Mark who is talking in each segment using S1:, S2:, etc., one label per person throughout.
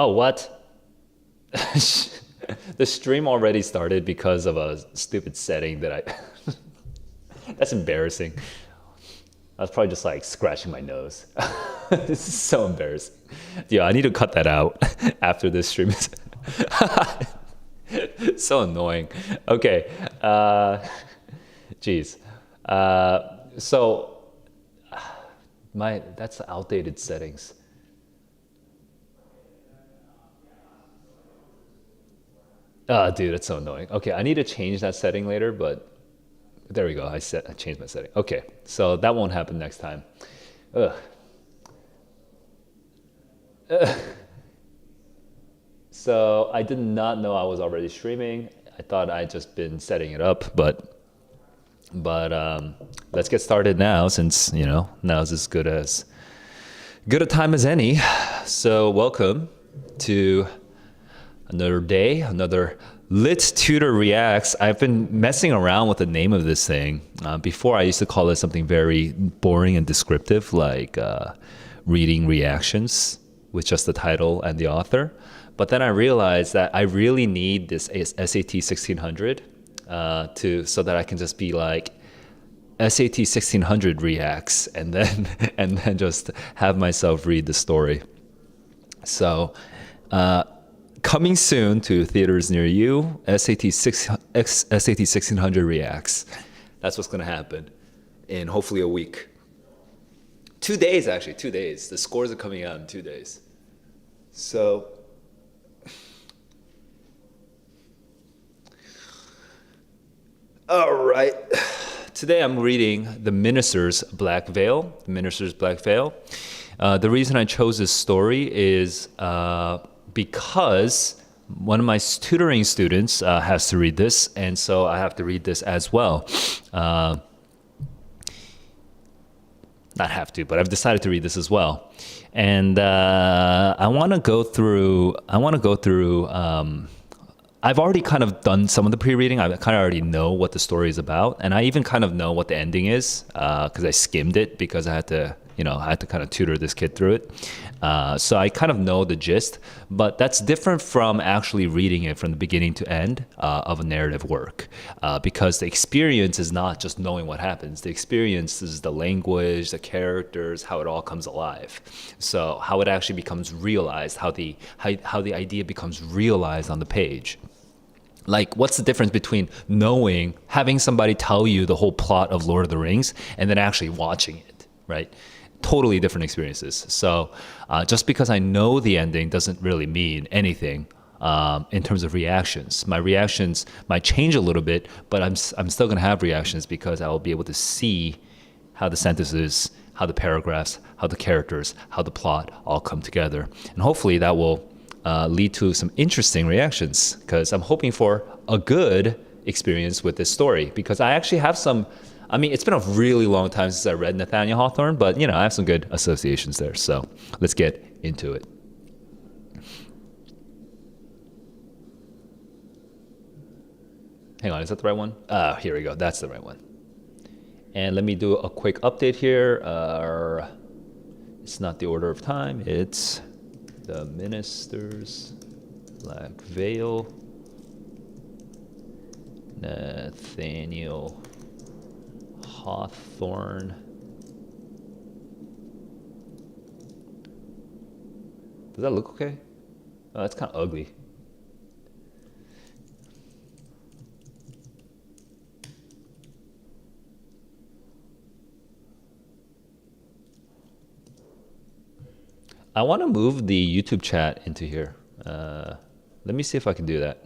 S1: Oh, what? The stream already started because of a stupid setting that I. That's embarrassing. I was probably just like scratching my nose. This is so embarrassing. Yeah, I need to cut that out after this stream. So annoying. Okay. Geez. So my that's outdated settings. Dude, that's so annoying. Okay, I need to change that setting later, but there we go. I changed my setting. Okay, so that won't happen next time. Ugh. So I did not know I was already streaming. I thought I'd just been setting it up, but let's get started now since now's as good a time as any. So welcome to another day, another Lit Tutor Reacts. I've been messing around with the name of this thing. Before I used to call it something very boring and descriptive, like reading reactions with just the title and the author. But then I realized that I really need this SAT 1600 so that I can just be like SAT 1600 reacts and then and then just have myself read the story. So coming soon to theaters near you, SAT 1600 reacts. That's what's gonna happen in hopefully a week. 2 days actually, 2 days. The scores are coming out in 2 days. So all right. Today I'm reading The Minister's Black Veil. The Minister's Black Veil. The reason I chose this story is because one of my tutoring students has to read this, and so I have to read this as well. Not have to, but I've decided to read this as well. And I want to go through. I've already kind of done some of the pre-reading. I kind of already know what the story is about, and I even kind of know what the ending is because I skimmed it because I had to kind of tutor this kid through it. So I kind of know the gist, but that's different from actually reading it from the beginning to end of a narrative work because the experience is not just knowing what happens. The experience is the language, the characters, how it all comes alive. So how it actually becomes realized, how the idea becomes realized on the page. Like, what's the difference between having somebody tell you the whole plot of Lord of the Rings and then actually watching it, right? Totally different experiences. So just because I know the ending doesn't really mean anything in terms of reactions. My reactions might change a little bit, but I'm still going to have reactions because I will be able to see how the sentences, how the paragraphs, how the characters, how the plot all come together. And hopefully that will lead to some interesting reactions because I'm hoping for a good experience with this story because I actually have some. I mean, it's been a really long time since I read Nathaniel Hawthorne, but I have some good associations there. So let's get into it. Hang on, is that the right one? Here we go. That's the right one. And let me do a quick update here. It's not the order of time. It's The Minister's Black Veil. Nathaniel Hawthorne. Does that look okay? Oh, that's kind of ugly. I want to move the YouTube chat into here. Let me see if I can do that.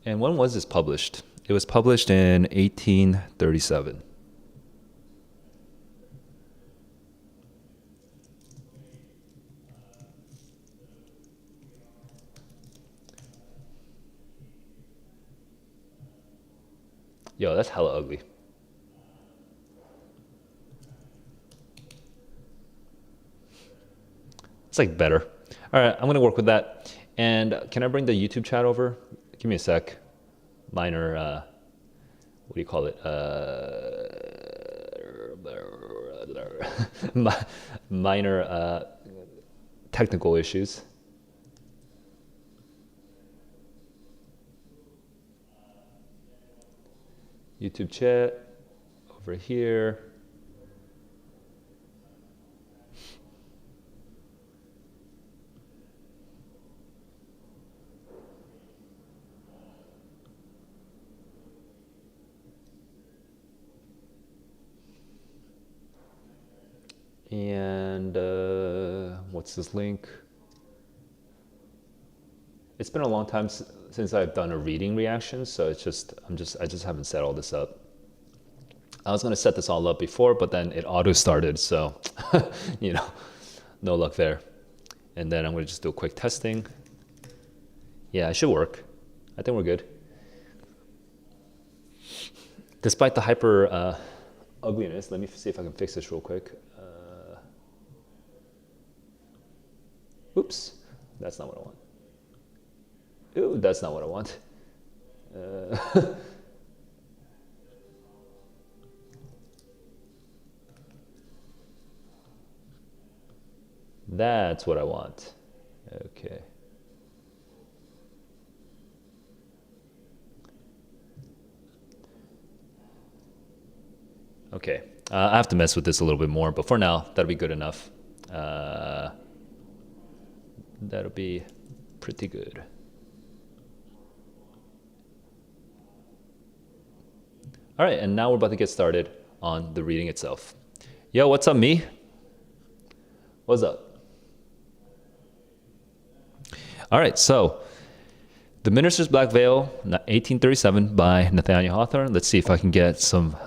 S1: And when was this published? It was published in 1837. Yo, that's hella ugly. It's like better. All right, I'm gonna work with that. And can I bring the YouTube chat over? Give me a sec. Minor, what do you call it? minor technical issues. YouTube chat over here. And what's this link? It's been a long time since I've done a reading reaction, so I just haven't set all this up. I was gonna set this all up before, but then it auto started, so you know, no luck there. And then I'm gonna just do a quick testing. Yeah, it should work. I think we're good. Despite the hyper ugliness, let me see if I can fix this real quick. Oops, that's not what I want. Ooh, that's not what I want. That's what I want. Okay. Okay, I have to mess with this a little bit more, but for now, that'll be good enough. That'll be pretty good. All right, and now we're about to get started on the reading itself. Yo, what's up, me? What's up? All right, so The Minister's Black Veil, 1837 by Nathaniel Hawthorne. Let's see if I can get some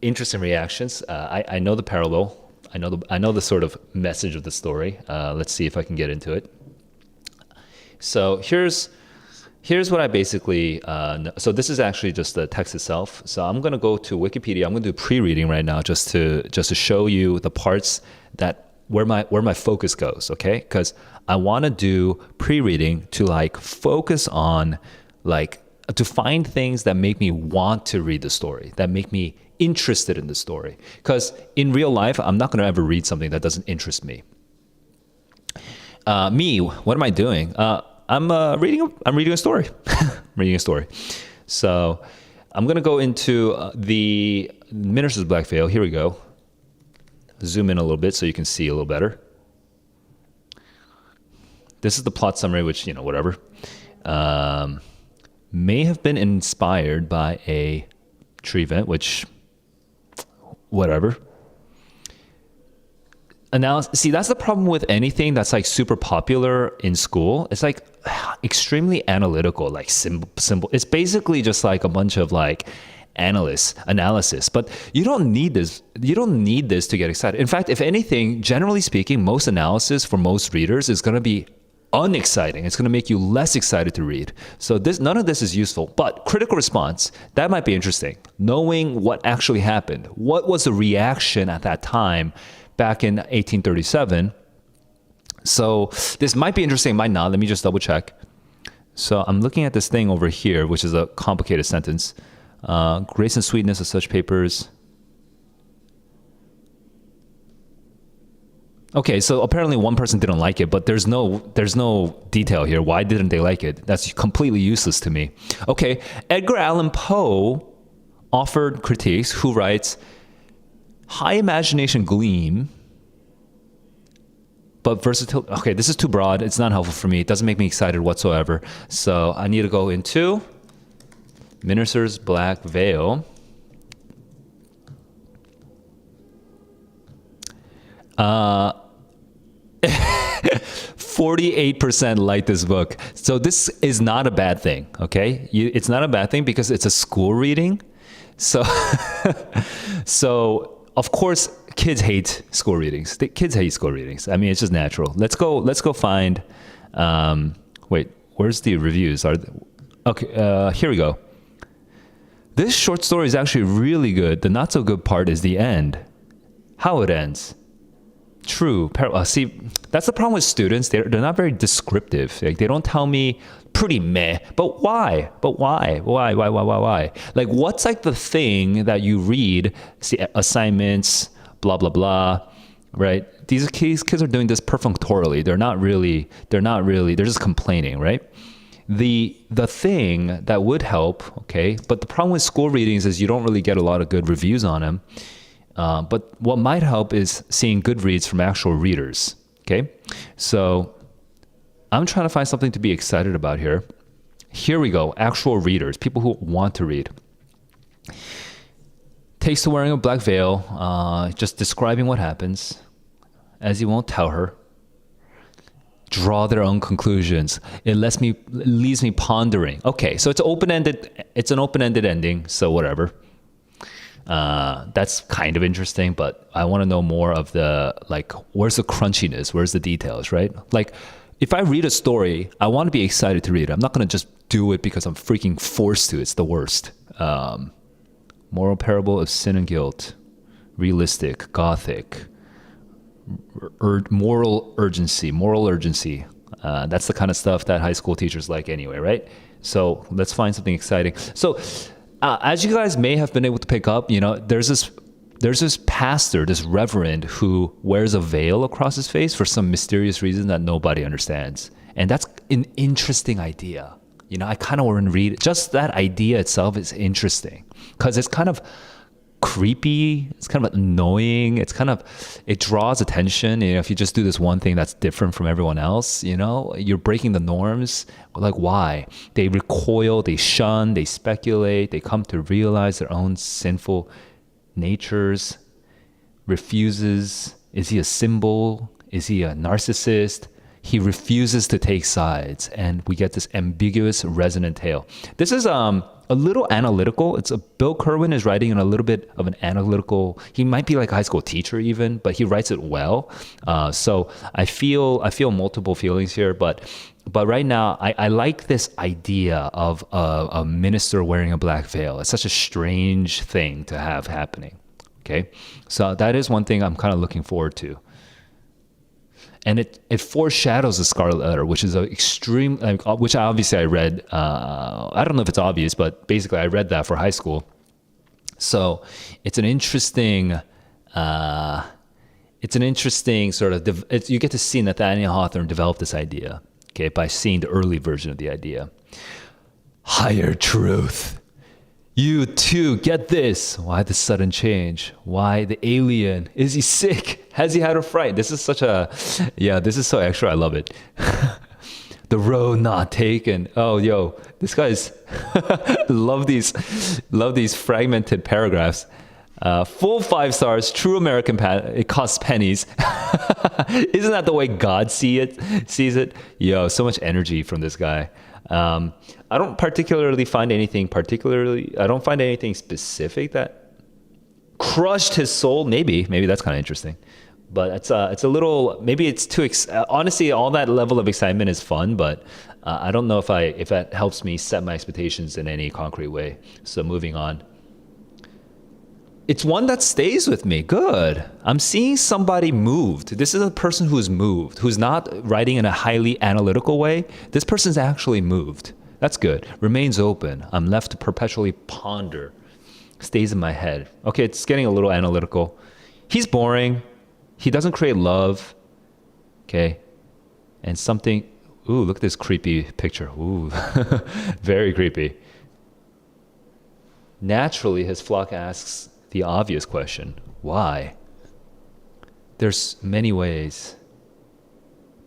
S1: interesting reactions. I know the parallel. I know the sort of message of the story. Let's see if I can get into it. So here's what I basically know. So this is actually just the text itself. So I'm going to go to Wikipedia. I'm going to do pre-reading right now just to show you the parts that where my focus goes, okay? Because I want to do pre-reading to like focus on like to find things that make me want to read the story, that make me interested in the story. Because in real life, I'm not going to ever read something that doesn't interest me. What am I doing? I'm reading a story. Reading a story. So I'm going to go into the Minister's Black Veil. Here we go. Zoom in a little bit so you can see a little better. This is the plot summary, which, you know, whatever. May have been inspired by a tree event, which, whatever. See, that's the problem with anything that's like super popular in school. It's like extremely analytical, like symbol. It's basically just like a bunch of like analysis, but you don't need this. You don't need this to get excited. In fact, if anything, generally speaking, most analysis for most readers is going to be unexciting. It's going to make you less excited to read. So none of this is useful, but critical response, that might be interesting. Knowing what actually happened. What was the reaction at that time back in 1837? So this might be interesting, might not. Let me just double check. So I'm looking at this thing over here, which is a complicated sentence. Grace and sweetness of such papers. Okay, so apparently one person didn't like it, but there's no detail here. Why didn't they like it? That's completely useless to me. Okay, Edgar Allan Poe offered critiques who writes, high imagination gleam, but versatility. Okay, this is too broad. It's not helpful for me. It doesn't make me excited whatsoever. So I need to go into Minister's Black Veil. 48% like this book. So this is not a bad thing, okay? It's not a bad thing because it's a school reading. So, so of course, kids hate school readings. Kids hate school readings. I mean, it's just natural. Let's go find, wait, where's the reviews? Okay, here we go. This short story is actually really good. The not so good part is the end. How it ends. True. See, that's the problem with students. They're not very descriptive. Like, they don't tell me pretty meh, but why? But why? Why? Like, what's like the thing that you read, see, assignments, blah blah blah, right? These kids are doing this perfunctorily. They're just complaining, right? The thing that would help, okay, but the problem with school readings is you don't really get a lot of good reviews on them. But what might help is seeing good reads from actual readers, okay? So I'm trying to find something to be excited about here. Here we go, actual readers, people who want to read. Takes to wearing a black veil, just describing what happens, as he won't tell her. Draw their own conclusions. It leaves me pondering. Okay, so it's an open-ended ending, so whatever. That's kind of interesting, but I want to know more of the, like, where's the crunchiness? Where's the details, right? Like, if I read a story, I want to be excited to read it. I'm not going to just do it because I'm freaking forced to. It's the worst. Moral parable of sin and guilt. Realistic, gothic. Moral urgency. That's the kind of stuff that high school teachers like anyway, right? So let's find something exciting. So as you guys may have been able to pick up, there's this pastor, this reverend who wears a veil across his face for some mysterious reason that nobody understands. And that's an interesting idea. I kind of want to read it. Just that idea itself is interesting because it's kind of creepy. It's kind of annoying. It draws attention. If you just do this one thing that's different from everyone else, you're breaking the norms. Like, why? They recoil, they shun, they speculate, they come to realize their own sinful natures. Refuses. Is he a symbol? Is he a narcissist? He refuses to take sides, and we get this ambiguous, resonant tale. This is a little analytical. Bill Kerwin is writing in a little bit of an analytical. He might be like a high school teacher even, but he writes it well. So I feel multiple feelings here, but right now I like this idea of a minister wearing a black veil. It's such a strange thing to have happening. Okay, so that is one thing I'm kind of looking forward to. And it foreshadows the Scarlet Letter, which is an extreme, which obviously I read. I don't know if it's obvious, but basically I read that for high school. So it's an interesting sort of. You get to see Nathaniel Hawthorne develop this idea, okay, by seeing the early version of the idea. Higher truth. You too, get this. Why the sudden change? Why the alien? Is he sick? Has he had a fright? This is this is so extra. I love it. The road not taken. Oh, yo, this guy's love these fragmented paragraphs. Full 5 stars, true American it costs pennies. Isn't that the way God sees it? Yo, so much energy from this guy. I don't particularly find anything specific that crushed his soul. Maybe that's kind of interesting, but it's a little, maybe it's too, honestly, all that level of excitement is fun, but I don't know if that helps me set my expectations in any concrete way. So moving on. It's one that stays with me. Good. I'm seeing somebody moved. This is a person who's moved, who's not writing in a highly analytical way. This person's actually moved. That's good. Remains open. I'm left to perpetually ponder. Stays in my head. Okay, it's getting a little analytical. He's boring. He doesn't create love. Okay. And something, ooh, look at this creepy picture. Ooh, very creepy. Naturally, his flock asks the obvious question, why? There's many ways.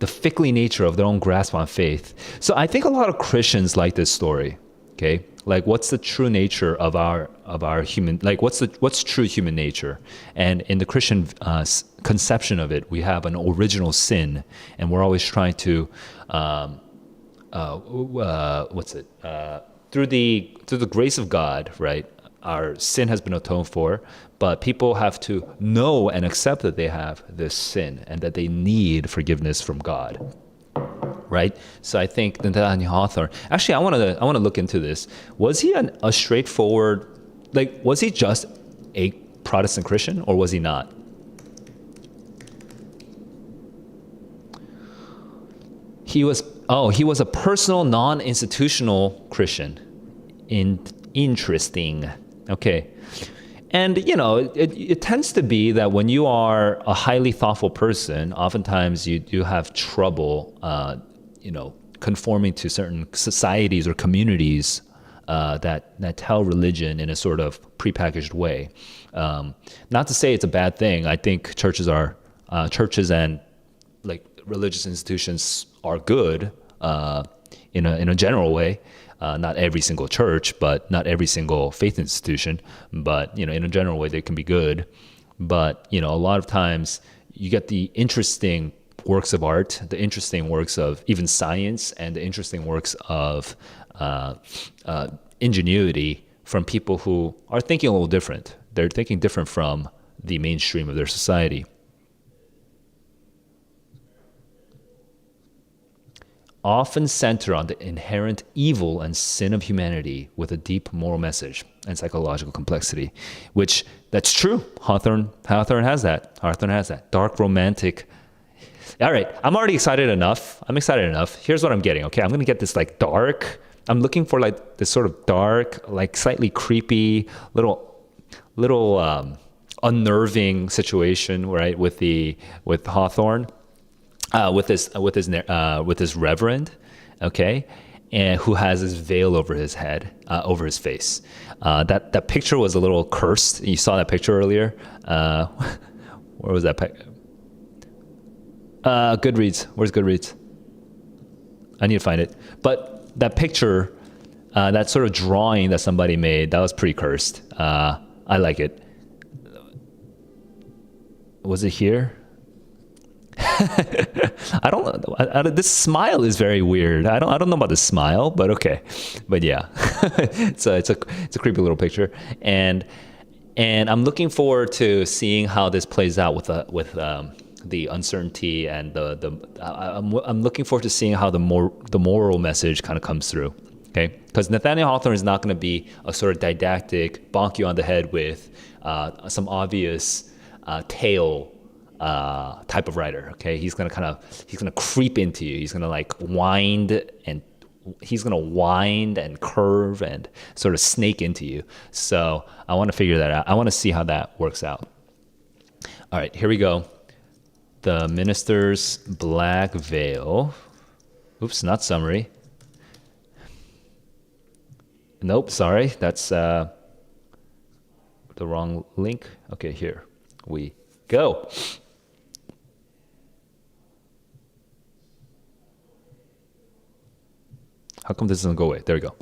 S1: The fickly nature of their own grasp on faith. So I think a lot of Christians like this story. Okay, like what's the true nature of our human? Like what's true human nature? And in the Christian conception of it, we have an original sin, and we're always trying to through the grace of God, right? Our sin has been atoned for, but people have to know and accept that they have this sin and that they need forgiveness from God, right? So I think Nathaniel Hawthorne. Actually, I want to look into this. Was he a straightforward, was he just a Protestant Christian, or was he not? He was a personal, non-institutional Christian. Interesting. Okay. And it tends to be that when you are a highly thoughtful person, oftentimes you do have trouble, conforming to certain societies or communities that tell religion in a sort of prepackaged way. Not to say it's a bad thing. I think churches and like religious institutions are good in a general way. Not every single church, but not every single faith institution, but in a general way they can be good. But a lot of times you get the interesting works of art, the interesting works of even science, and the interesting works of ingenuity from people who are thinking a little different. They're thinking different from the mainstream of their society. Often center on the inherent evil and sin of humanity with a deep moral message and psychological complexity, which that's true. Hawthorne has that. Hawthorne has that. Dark romantic. All right, I'm already excited enough. I'm excited enough. Here's what I'm getting, okay? I'm going to get this like dark. I'm looking for like this sort of dark, like slightly creepy, little unnerving situation, right? With Hawthorne. With this reverend, okay, and who has this veil over his head, over his face. That picture was a little cursed. You saw that picture earlier. Where was that? Goodreads. Where's Goodreads? I need to find it. But that picture, that sort of drawing that somebody made, that was pretty cursed. I like it. Was it here? I don't know. This smile is very weird. I don't know about the smile, but okay. But yeah, it's a creepy little picture, and I'm looking forward to seeing how this plays out with the uncertainty and I'm looking forward to seeing how the moral message kind of comes through. Okay, because Nathaniel Hawthorne is not going to be a sort of didactic, bonk you on the head with some obvious tale type of writer. Okay, he's gonna creep into you. He's gonna wind and curve and sort of snake into you. So I want to figure that out. I want to see how that works out. All right, here we go. The minister's black veil. Oops, not summary. Nope, sorry, that's the wrong link. Okay, here we go. How come this doesn't go away? There we go.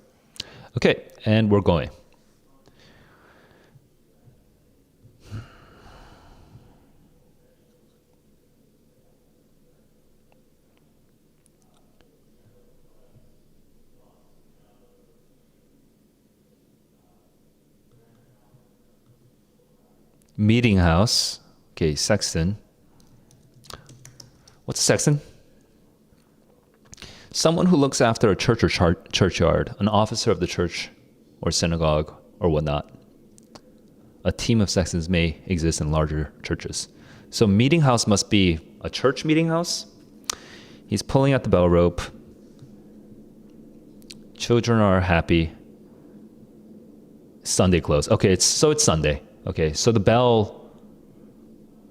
S1: Okay, and we're going. Meeting house. Okay, sexton. What's a sexton? Someone who looks after a church or churchyard, an officer of the church or synagogue or whatnot. A team of sextons may exist in larger churches. So meeting house must be a church meeting house. He's pulling at the bell rope. Children are happy. Sunday close. Okay, it's Sunday. Okay, so the bell.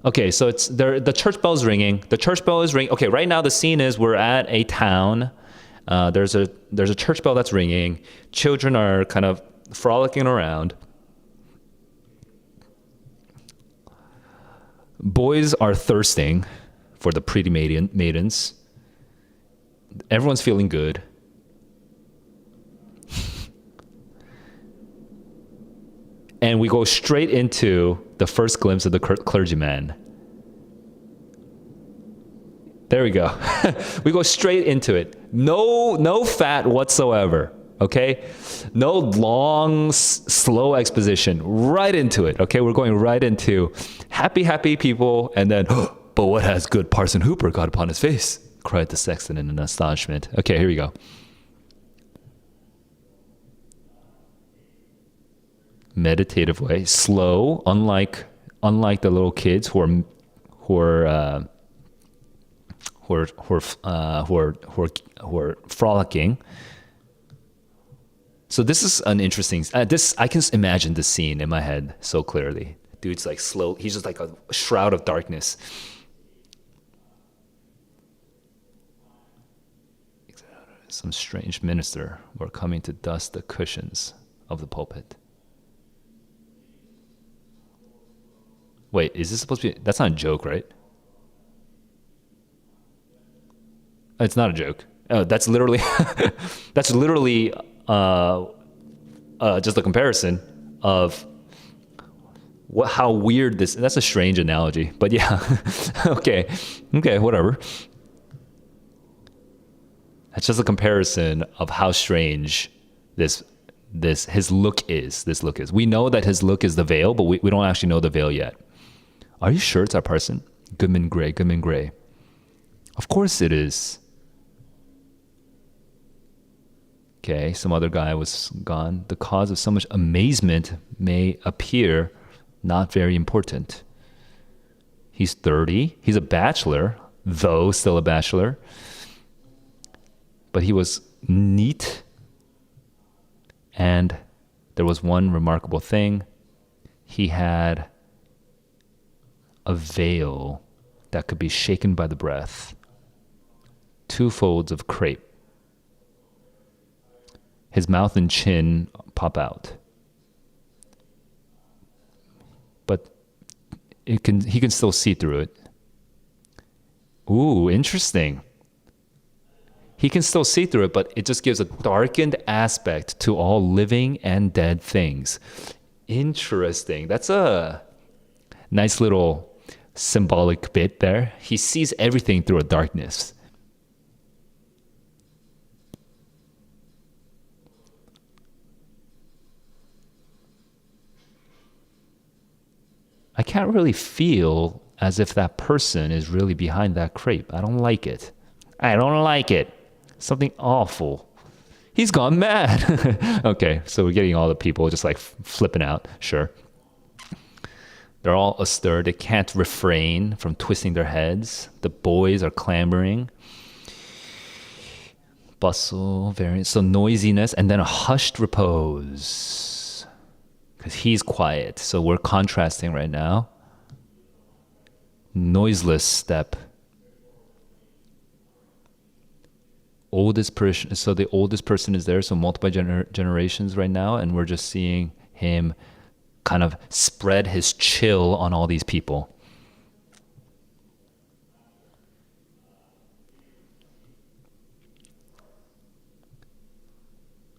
S1: Okay, so it's there. The church bell is ringing. The church bell is ringing. Okay, right now the scene is we're at a town. There's a church bell that's ringing. Children are kind of frolicking around. Boys are thirsting for the pretty maidens. Everyone's feeling good. And we go straight into the first glimpse of the clergyman. There we go. We go straight into it. No fat whatsoever. Okay? No long, slow exposition. Right into it. Okay? We're going right into happy people, and then, but what has good Parson Hooper got upon his face? Cried the sexton in astonishment. Okay, here we go. Meditative way, slow, unlike the little kids who are frolicking. So this is an interesting. This I can imagine the scene in my head so clearly. Dude's like slow. He's just like a shroud of darkness. Some strange minister were coming to dust the cushions of the pulpit. Wait, is this supposed to be? That's not a joke, right? It's not a joke. That's literally, that's literally just a comparison of how weird this. That's a strange analogy, but yeah, okay, whatever. That's just a comparison of how strange this his look is. This look is. We know that his look is the veil, but we don't actually know the veil yet. Are you sure it's our person? Goodman Gray. Of course it is. Okay, some other guy was gone. The cause of so much amazement may appear not very important. He's 30. He's a bachelor, though still a bachelor. But he was neat. And there was one remarkable thing. He had a veil that could be shaken by the breath. 2 folds of crepe. His mouth and chin pop out. But he can still see through it. Ooh, interesting. He can still see through it, but it just gives a darkened aspect to all living and dead things. Interesting. That's a nice little symbolic bit there. He sees everything through a darkness. I can't really feel as if that person is really behind that crepe. I don't like it. Something awful. He's gone mad. Okay, so we're getting all the people just like flipping out. Sure. They're all astir. They can't refrain from twisting their heads. The boys are clamoring. Bustle, variance, so noisiness, and then a hushed repose. Because he's quiet. So we're contrasting right now. Noiseless step. Oldest person. So the oldest person is there. So multiple generations right now, and we're just seeing him kind of spread his chill on all these people.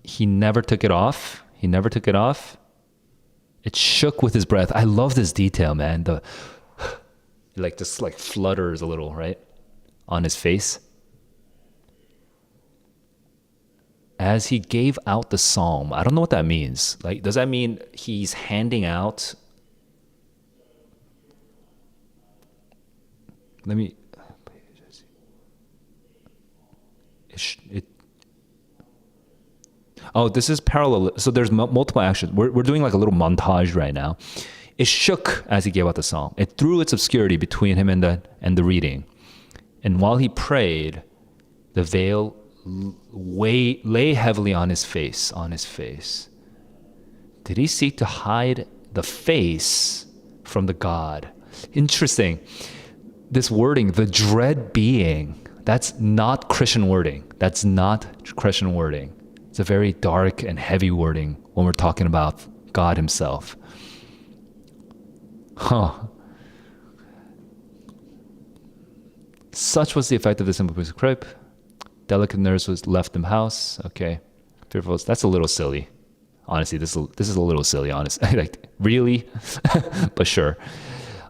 S1: He never took it off. It shook with his breath. I love this detail, man. The like just like flutters a little, right? On his face. As he gave out the psalm. I don't know what that means. Like, does that mean he's handing out? Let me. Oh, this is parallel. So there's multiple actions. We're doing like a little montage right now. It shook as he gave out the psalm. It threw its obscurity between him and the reading. And while he prayed, the veil lay heavily on his face. Did he seek to hide the face from the God? Interesting. This wording, the dread being, that's not Christian wording. It's a very dark and heavy wording when we're talking about God himself. Such was the effect of the simple piece of crepe. Delicate nerves was left in house. Okay. Fearful. That's a little silly. Honestly, this is a little silly, honestly. Like, really? But sure.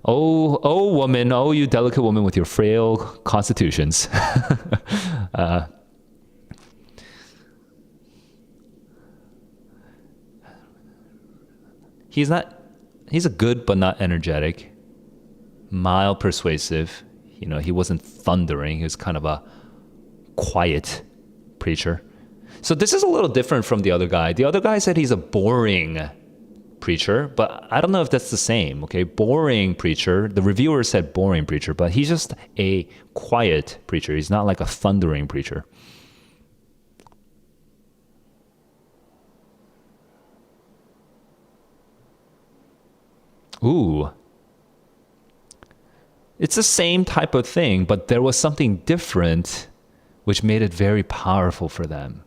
S1: Oh, woman. Oh, you delicate woman with your frail constitutions. He's a good but not energetic. Mild, persuasive. He wasn't thundering. He was kind of a quiet preacher. So this is a little different from the other guy. The other guy said he's a boring preacher, but I don't know if that's the same, okay? Boring preacher. The reviewer said boring preacher, but he's just a quiet preacher. He's not like a thundering preacher. Ooh. It's the same type of thing, but there was something different which made it very powerful for them.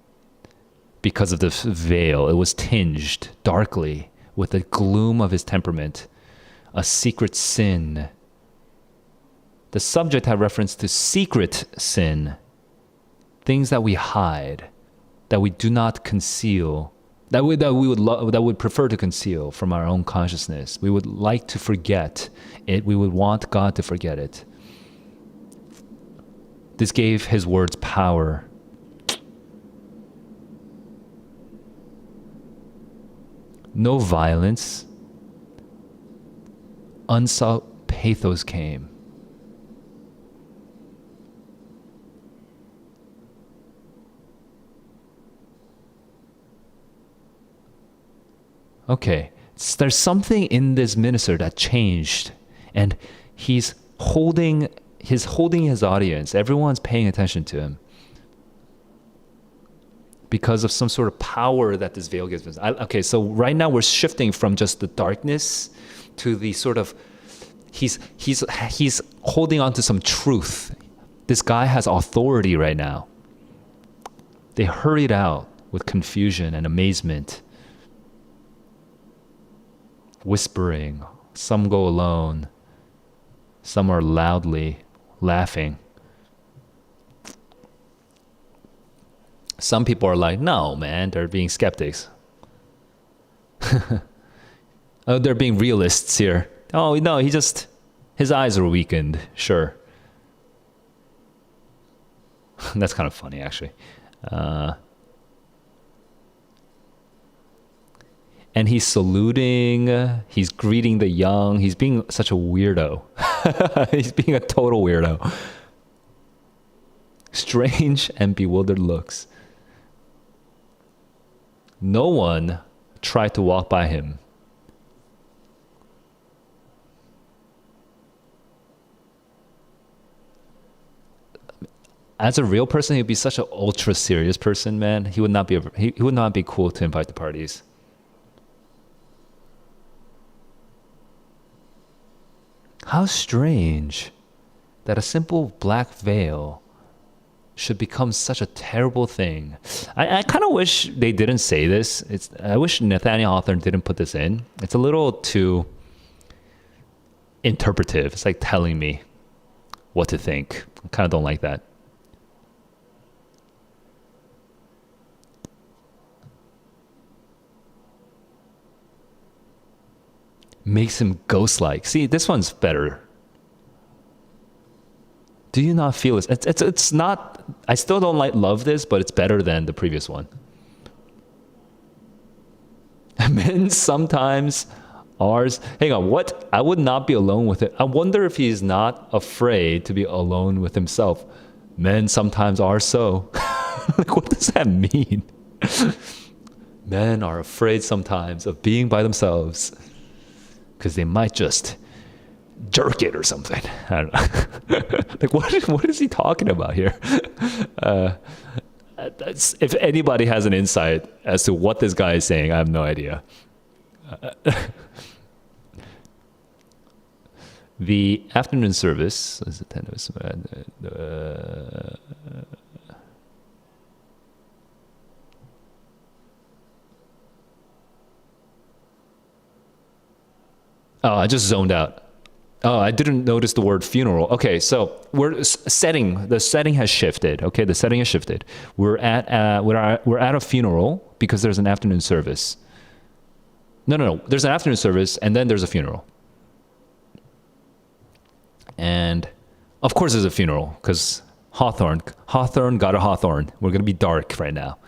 S1: Because of the veil, it was tinged darkly with the gloom of his temperament, a secret sin. The subject had reference to secret sin, things that we hide, that we do not conceal, that would prefer to conceal from our own consciousness. We would like to forget it. We would want God to forget it. This gave his words power. No violence. Unsought pathos came. Okay, there's something in this minister that changed, and he's holding his audience. Everyone's paying attention to him because of some sort of power that this veil gives us. Okay, so right now we're shifting from just the darkness to the sort of he's holding on to some truth. This guy has authority right now. They hurried out with confusion and amazement, whispering. Some go alone. Some are loudly laughing. Some people are like, no, man, they're being skeptics. Oh, they're being realists here. Oh, no, his eyes are weakened, sure. That's kind of funny, actually. And he's saluting, he's greeting the young, he's being such a weirdo. He's being a total weirdo. Strange and bewildered looks. No one tried to walk by him. As a real person, he'd be such an ultra serious person, man. He would not be cool to invite to parties. How strange that a simple black veil should become such a terrible thing. I kind of wish they didn't say this. I wish Nathaniel Hawthorne didn't put this in. It's a little too interpretive. It's like telling me what to think. I kind of don't like that. Makes him ghost-like. See, this one's better. Do you not feel this? It's not. I still don't love this, but it's better than the previous one. Men sometimes are. Hang on, what? I would not be alone with it. I wonder if he's not afraid to be alone with himself. Men sometimes are so. Like, what does that mean? Men are afraid sometimes of being by themselves because they might just jerk it or something. I don't know. Like, what is he talking about here? If anybody has an insight as to what this guy is saying, I have no idea. The afternoon service is attended. Oh, I just zoned out. Oh, I didn't notice the word funeral. Okay, so the setting has shifted. Okay, the setting has shifted. We're at a funeral because there's an afternoon service. No. There's an afternoon service and then there's a funeral. And of course there's a funeral because Hawthorne got a Hawthorne. We're going to be dark right now.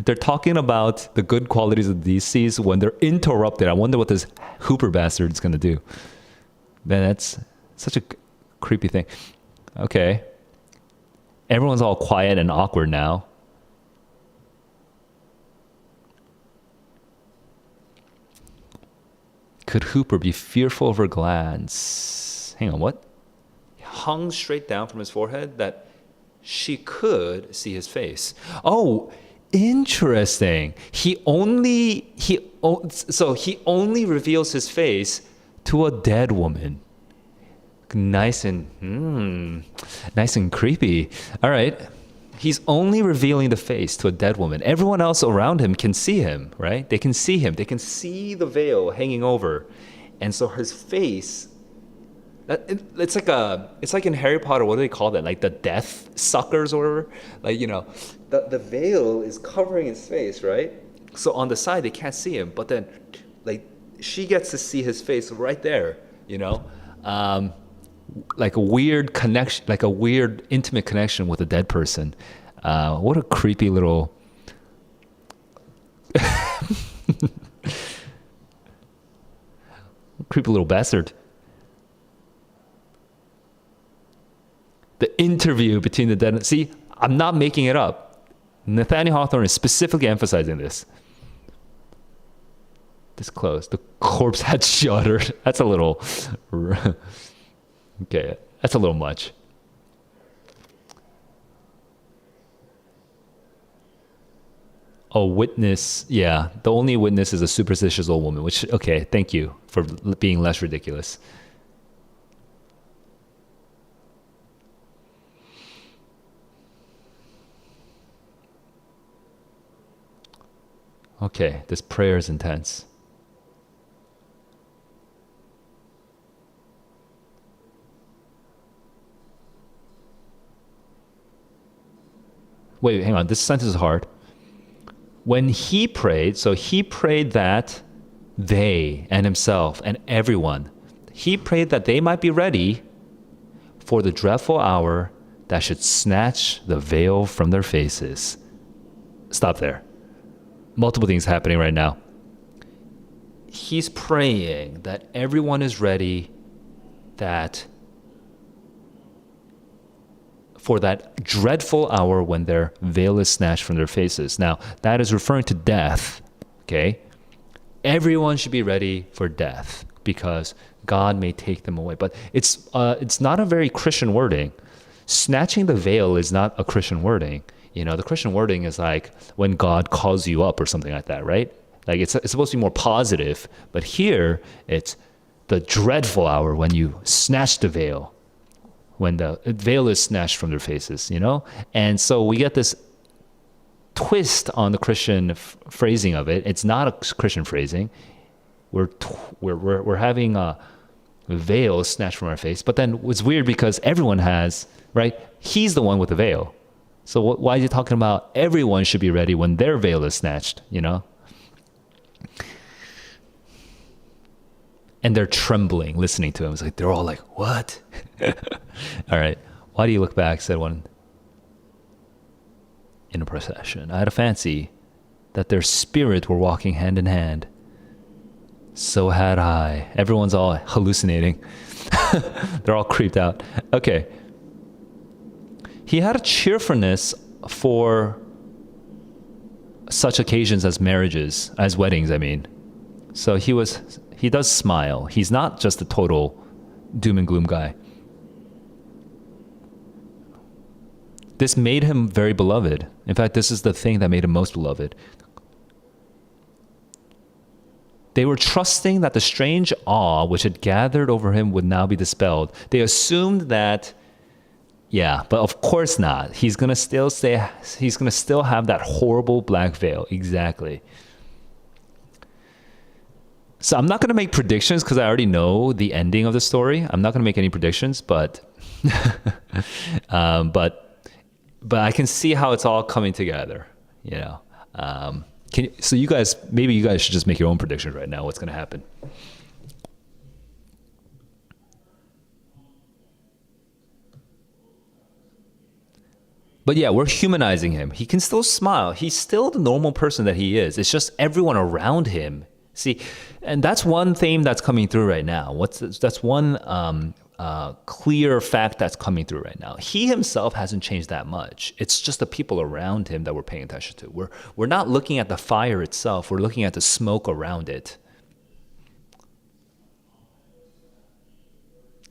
S1: They're talking about the good qualities of the DCs when they're interrupted. I wonder what this Hooper bastard is going to do. Man, that's such a creepy thing. Okay. Everyone's all quiet and awkward now. Could Hooper be fearful of her glance? Hang on, what? Hung straight down from his forehead that she could see his face. Oh, Interesting. So he only reveals his face to a dead woman. Nice and creepy. All right. He's only revealing the face to a dead woman. Everyone else around him can see him, right? They can see him. They can see the veil hanging over. And so his face, it's like in Harry Potter, what do they call that? Like the death suckers or whatever? Like, the veil is covering his face, right? So on the side, they can't see him. But then, like, she gets to see his face right there, like a weird connection, like a weird intimate connection with a dead person. What a creepy little creepy little bastard. The interview between the dead. See, I'm not making it up. Nathaniel Hawthorne is specifically emphasizing this. This close. The corpse had shuddered. That's a little okay, that's a little much. A witness, yeah. The only witness is a superstitious old woman, which, okay, thank you for being less ridiculous. Okay, this prayer is intense. Wait, hang on. This sentence is hard. When he prayed, so he prayed that they and himself and everyone, he prayed that they might be ready for the dreadful hour that should snatch the veil from their faces. Stop there. Multiple things happening right now. He's praying that everyone is ready, that for that dreadful hour when their veil is snatched from their faces. Now, that is referring to death, okay? Everyone should be ready for death because God may take them away. But it's not a very Christian wording. Snatching the veil is not a Christian wording. The Christian wording is like when God calls you up or something like that, right? Like it's supposed to be more positive, but here it's the dreadful hour when you snatch the veil, when the veil is snatched from their faces, And so we get this twist on the Christian phrasing of it. It's not a Christian phrasing. We're having a veil snatched from our face, but then it's weird because everyone has, right? He's the one with the veil. So why is he talking about everyone should be ready when their veil is snatched, And they're trembling, listening to him. It's like, they're all like, what? All right. Why do you look back, said one in a procession. I had a fancy that their spirit were walking hand in hand. So had I. Everyone's all hallucinating. They're all creeped out. Okay. He had a cheerfulness for such occasions as marriages, as weddings, I mean. So he does smile. He's not just a total doom and gloom guy. This made him very beloved. In fact, this is the thing that made him most beloved. They were trusting that the strange awe which had gathered over him would now be dispelled. They assumed that, yeah, but of course not. He's going to still have that horrible black veil. Exactly. So I'm not going to make predictions because I already know the ending of the story. I'm not going to make any predictions, but but I can see how it's all coming together, So maybe you guys should just make your own predictions right now. What's going to happen? But yeah, we're humanizing him. He can still smile. He's still the normal person that he is. It's just everyone around him. See, and that's one theme that's coming through right now. That's one clear fact that's coming through right now. He himself hasn't changed that much. It's just the people around him that we're paying attention to. We're not looking at the fire itself. We're looking at the smoke around it.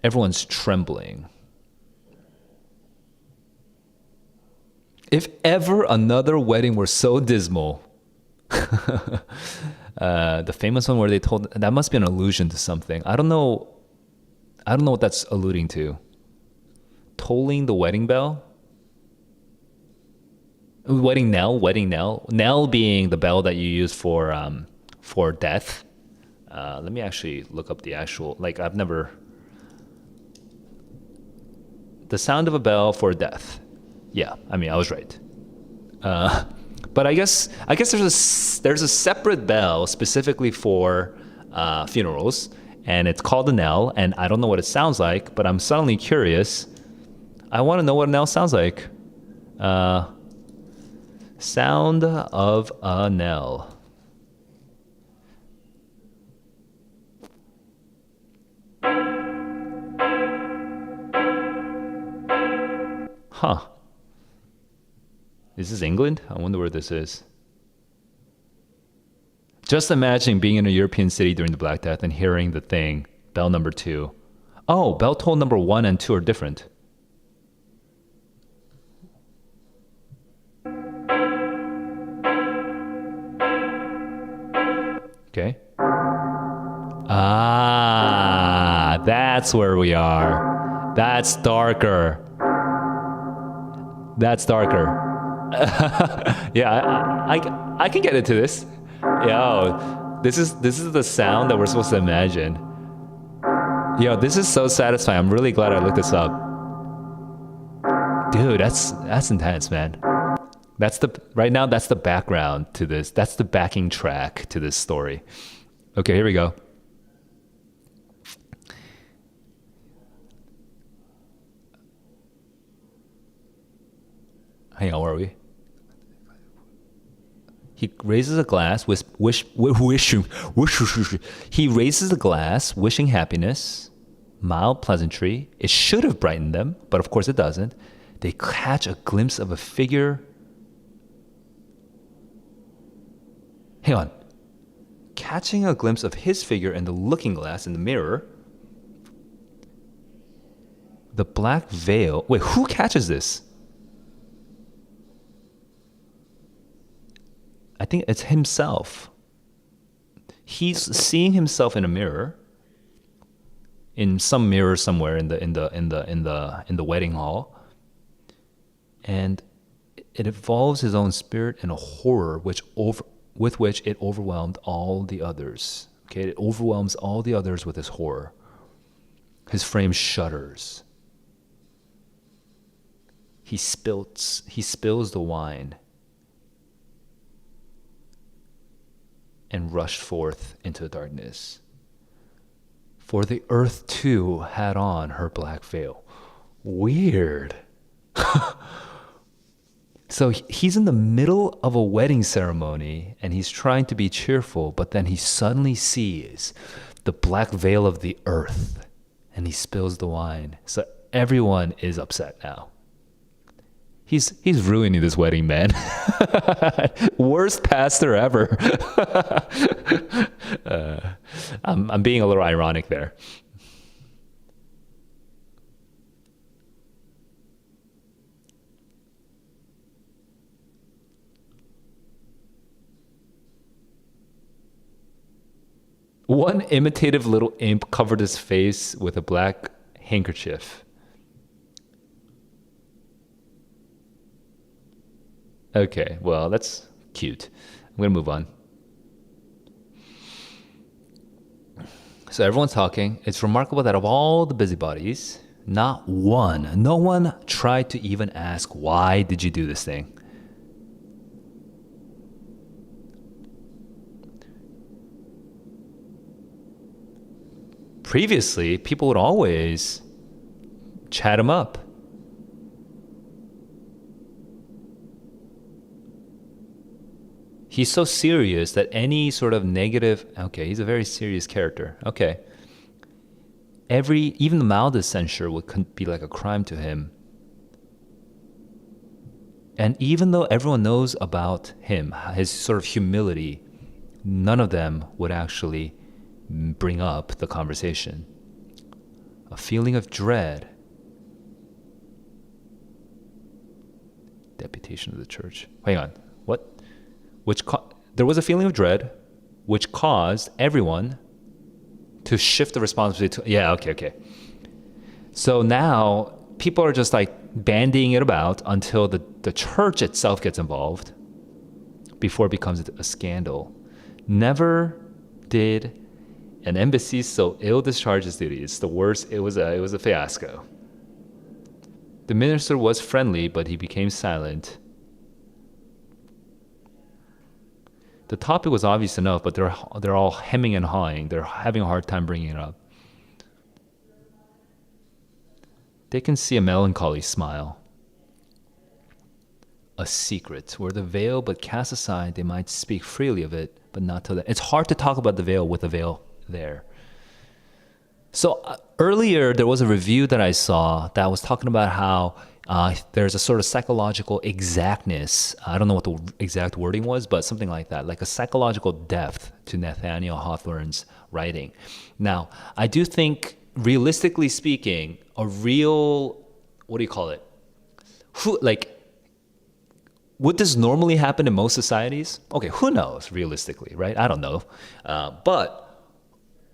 S1: Everyone's trembling. If ever another wedding were so dismal, the famous one where they told, that must be an allusion to something. I don't know what that's alluding to. Tolling the wedding bell? Wedding knell. Knell being the bell that you use for death. Let me actually look up the actual, like I've never, the sound of a bell for death. Yeah, I mean, I was right. But I guess there's a separate bell specifically for funerals, and it's called a knell, and I don't know what it sounds like, but I'm suddenly curious. I want to know what a knell sounds like. Sound of a knell. Huh. Is this England? I wonder where this is. Just imagine being in a European city during the Black Death and hearing the thing, bell number 2. Oh, bell toll number 1 and 2 are different. Okay. Ah, that's where we are. That's darker. That's darker. Yeah, I can get into this. Yo, this is the sound that we're supposed to imagine. Yo, this is so satisfying. I'm really glad I looked this up. Dude, that's intense, man. That's the background to this. That's the backing track to this story. Okay, here we go. Hang on, where are we? He raises a glass, he raises a glass, wishing happiness, mild pleasantry. It should have brightened them, but of course it doesn't. They catch a glimpse of a figure. Hang on. Catching a glimpse of his figure in the looking glass in the mirror. The black veil. Wait, who catches this? I think it's himself. He's seeing himself in a mirror, in some mirror somewhere in the wedding hall, and it involves his own spirit and a horror with which it overwhelmed all the others. Okay, it overwhelms all the others with his horror. His frame shudders. He spills the wine and rushed forth into the darkness. For the earth too had on her black veil. Weird. So he's in the middle of a wedding ceremony and he's trying to be cheerful, but then he suddenly sees the black veil of the earth and he spills the wine. So everyone is upset now. He's ruining this wedding, man. Worst pastor ever. I'm being a little ironic there. One imitative little imp covered his face with a black handkerchief. Okay, well, that's cute. I'm going to move on. So everyone's talking. It's remarkable that of all the busybodies, no one tried to even ask, why did you do this thing? Previously, people would always chat him up. He's so serious that any sort of negative, okay, he's a very serious character. Okay. Even the mildest censure would be like a crime to him. And even though everyone knows about him, his sort of humility, none of them would actually bring up the conversation. A feeling of dread. Deputation of the church. Hang on. What? There was a feeling of dread, which caused everyone to shift the responsibility to. Yeah. Okay. So now people are just like bandying it about until the church itself gets involved before it becomes a scandal. Never did an embassy so ill discharge its duty. It's the worst. It was a fiasco. The minister was friendly, but he became silent. The topic was obvious enough, but they're all hemming and hawing. They're having a hard time bringing it up. They can see a melancholy smile. A secret. Were the veil but cast aside, they might speak freely of it, but not to them. It's hard to talk about the veil with the veil there. So earlier, there was a review that I saw that was talking about how there's a sort of psychological exactness. I don't know what the exact wording was, but something like that, like a psychological depth to Nathaniel Hawthorne's writing. Now, I do think, realistically speaking, a real, what do you call it? Would this normally happen in most societies? Okay, who knows, realistically, right? I don't know. But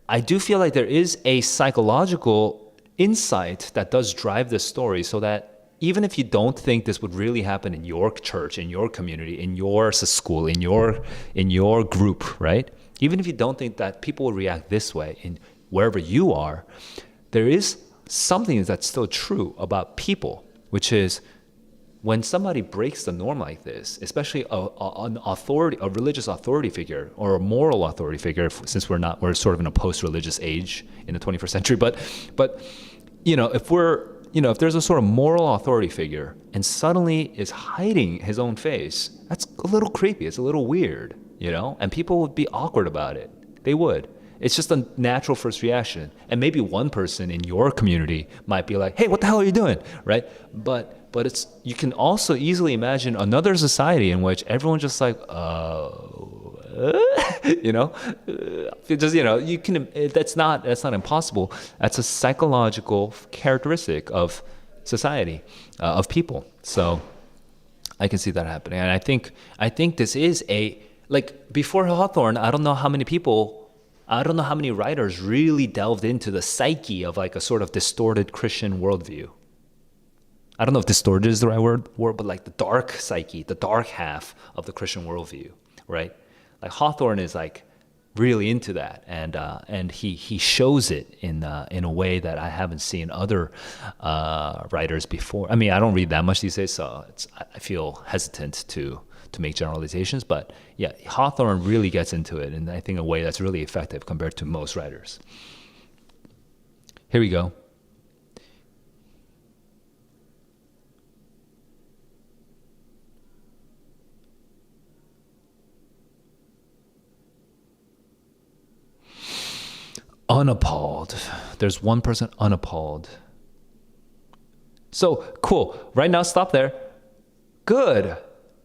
S1: I do feel like there is a psychological insight that does drive this story, so that even if you don't think this would really happen in your church, in your community, in your school, in your group, right? Even if you don't think that people will react this way in wherever you are, there is something that's still true about people, which is when somebody breaks the norm like this, especially a religious authority figure or a moral authority figure, since we're sort of in a post-religious age in the 21st century, but if there's a sort of moral authority figure and suddenly is hiding his own face, that's a little creepy. It's a little weird, and people would be awkward about it. They would. It's just a natural first reaction. And maybe one person in your community might be like, hey, what the hell are you doing? Right? But you can also easily imagine another society in which everyone's just like, you can, that's not impossible. That's a psychological characteristic of society, of people. So I can see that happening. And I think this is before Hawthorne, I don't know how many writers really delved into the psyche of like a sort of distorted Christian worldview. I don't know if distorted is the right word, but like the dark psyche, the dark half of the Christian worldview, right? Like Hawthorne is like really into that, and he shows it in a way that I haven't seen other writers before. I mean, I don't read that much these days, so I feel hesitant to make generalizations. But yeah, Hawthorne really gets into it, and I think in a way that's really effective compared to most writers. Here we go. Unappalled. There's one person unappalled. So, cool. Right now, stop there. Good.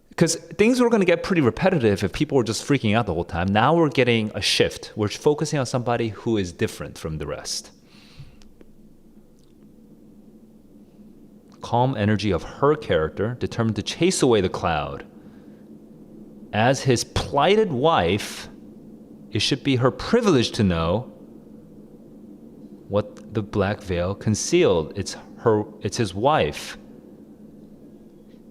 S1: Because things were going to get pretty repetitive if people were just freaking out the whole time. Now we're getting a shift. We're focusing on somebody who is different from the rest. Calm energy of her character, determined to chase away the cloud. As his plighted wife, it should be her privilege to know what the black veil concealed. It's his wife.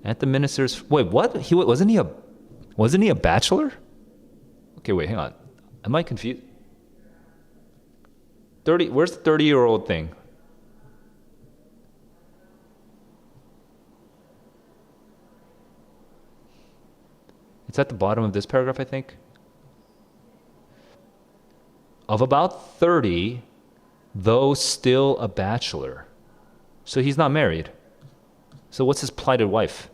S1: At the minister's, wait, what? Wasn't he a bachelor? Okay, wait, hang on. Am I confused? Where's the 30-year-old thing? It's at the bottom of this paragraph, I think. Of about 30, though still a bachelor. So he's not married. So what's his plighted wife?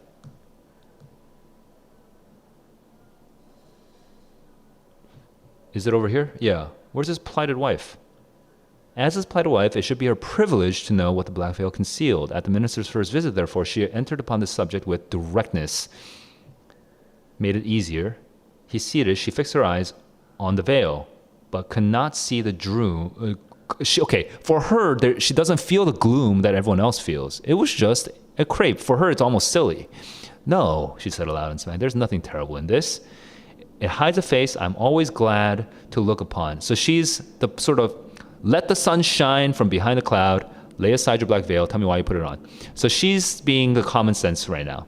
S1: Is it over here? Yeah. Where's his plighted wife? As his plighted wife, it should be her privilege to know what the black veil concealed. At the minister's first visit, therefore, she entered upon this subject with directness. Made it easier. He seated, she fixed her eyes on the veil, but could not see the dream. For her, she doesn't feel the gloom that everyone else feels. It was just a crepe. For her, it's almost silly. No, she said aloud and smiled. There's nothing terrible in this. It hides a face I'm always glad to look upon. So she's the sort of, let the sun shine from behind the cloud, lay aside your black veil, tell me why you put it on. So she's being the common sense right now.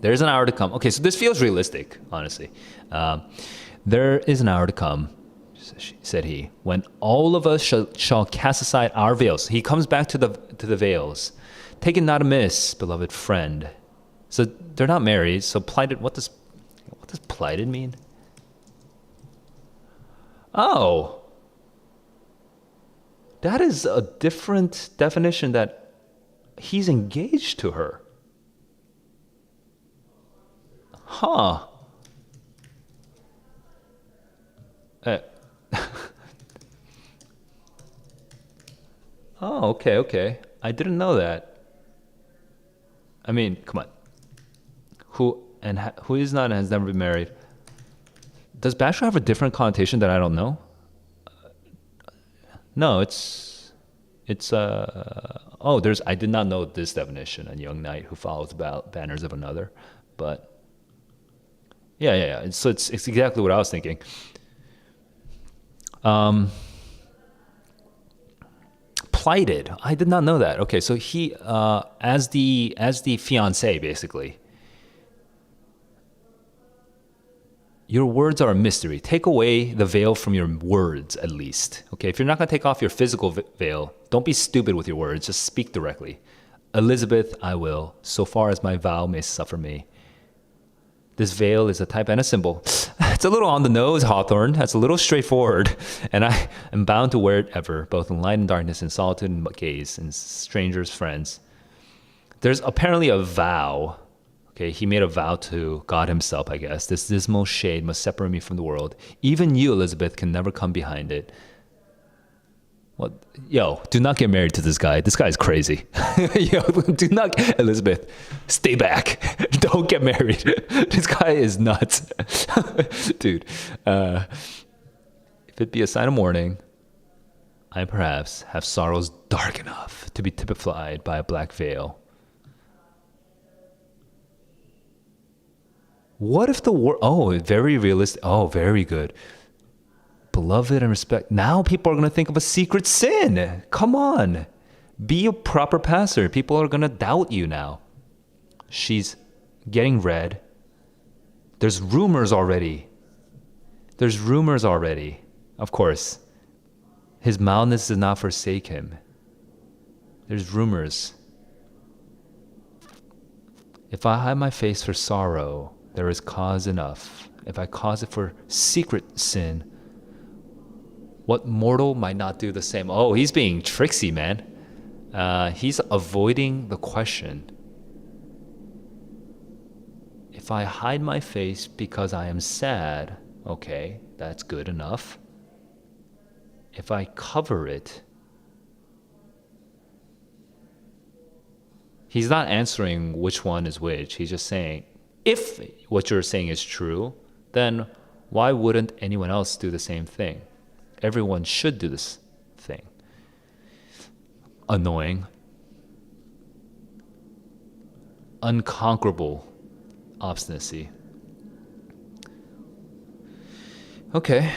S1: There's an hour to come. Okay, so this feels realistic, honestly. There is an hour to come, said he, when all of us shall cast aside our veils. He comes back to the veils. Take it not amiss, beloved friend. So they're not married. So plighted. What does plighted mean? Oh, that is a different definition. That he's engaged to her. Huh. Oh, okay. I didn't know that. I mean, come on. Who is not and has never been married? Does bachelor have a different connotation that I don't know? No, it's I did not know this definition. A young knight who follows about banners of another, but yeah. So it's exactly what I was thinking. Plighted. I did not know that. Okay, so he as the fiancé, basically. Your words are a mystery. Take away the veil from your words, at least. Okay, if you're not going to take off your physical veil, don't be stupid with your words. Just speak directly. Elizabeth, I will, so far as my vow may suffer me. This veil is a type and a symbol. It's a little on the nose, Hawthorne. That's a little straightforward. And I am bound to wear it ever, both in light and darkness, in solitude and gaze, in strangers, friends. There's apparently a vow. Okay, he made a vow to God himself, I guess. This dismal shade must separate me from the world. Even you, Elizabeth, can never come behind it. What? Yo, do not get married to this guy. This guy is crazy. Yo, do not, Elizabeth, stay back. Don't get married. This guy is nuts. Dude, if it be a sign of mourning, I perhaps have sorrows dark enough to be typified by a black veil. What if the word? Oh, very realistic. Oh, very good. Beloved and respect. Now people are going to think of a secret sin. Come on. Be a proper pastor. People are going to doubt you now. She's getting red. There's rumors already. Of course. His mildness does not forsake him. There's rumors. If I hide my face for sorrow, there is cause enough. If I cause it for secret sin, what mortal might not do the same? Oh, he's being tricksy, man. He's avoiding the question. If I hide my face because I am sad, okay, that's good enough. If I cover it, he's not answering which one is which. He's just saying, if what you're saying is true, then why wouldn't anyone else do the same thing? Everyone should do this thing. Annoying. Unconquerable obstinacy. Okay.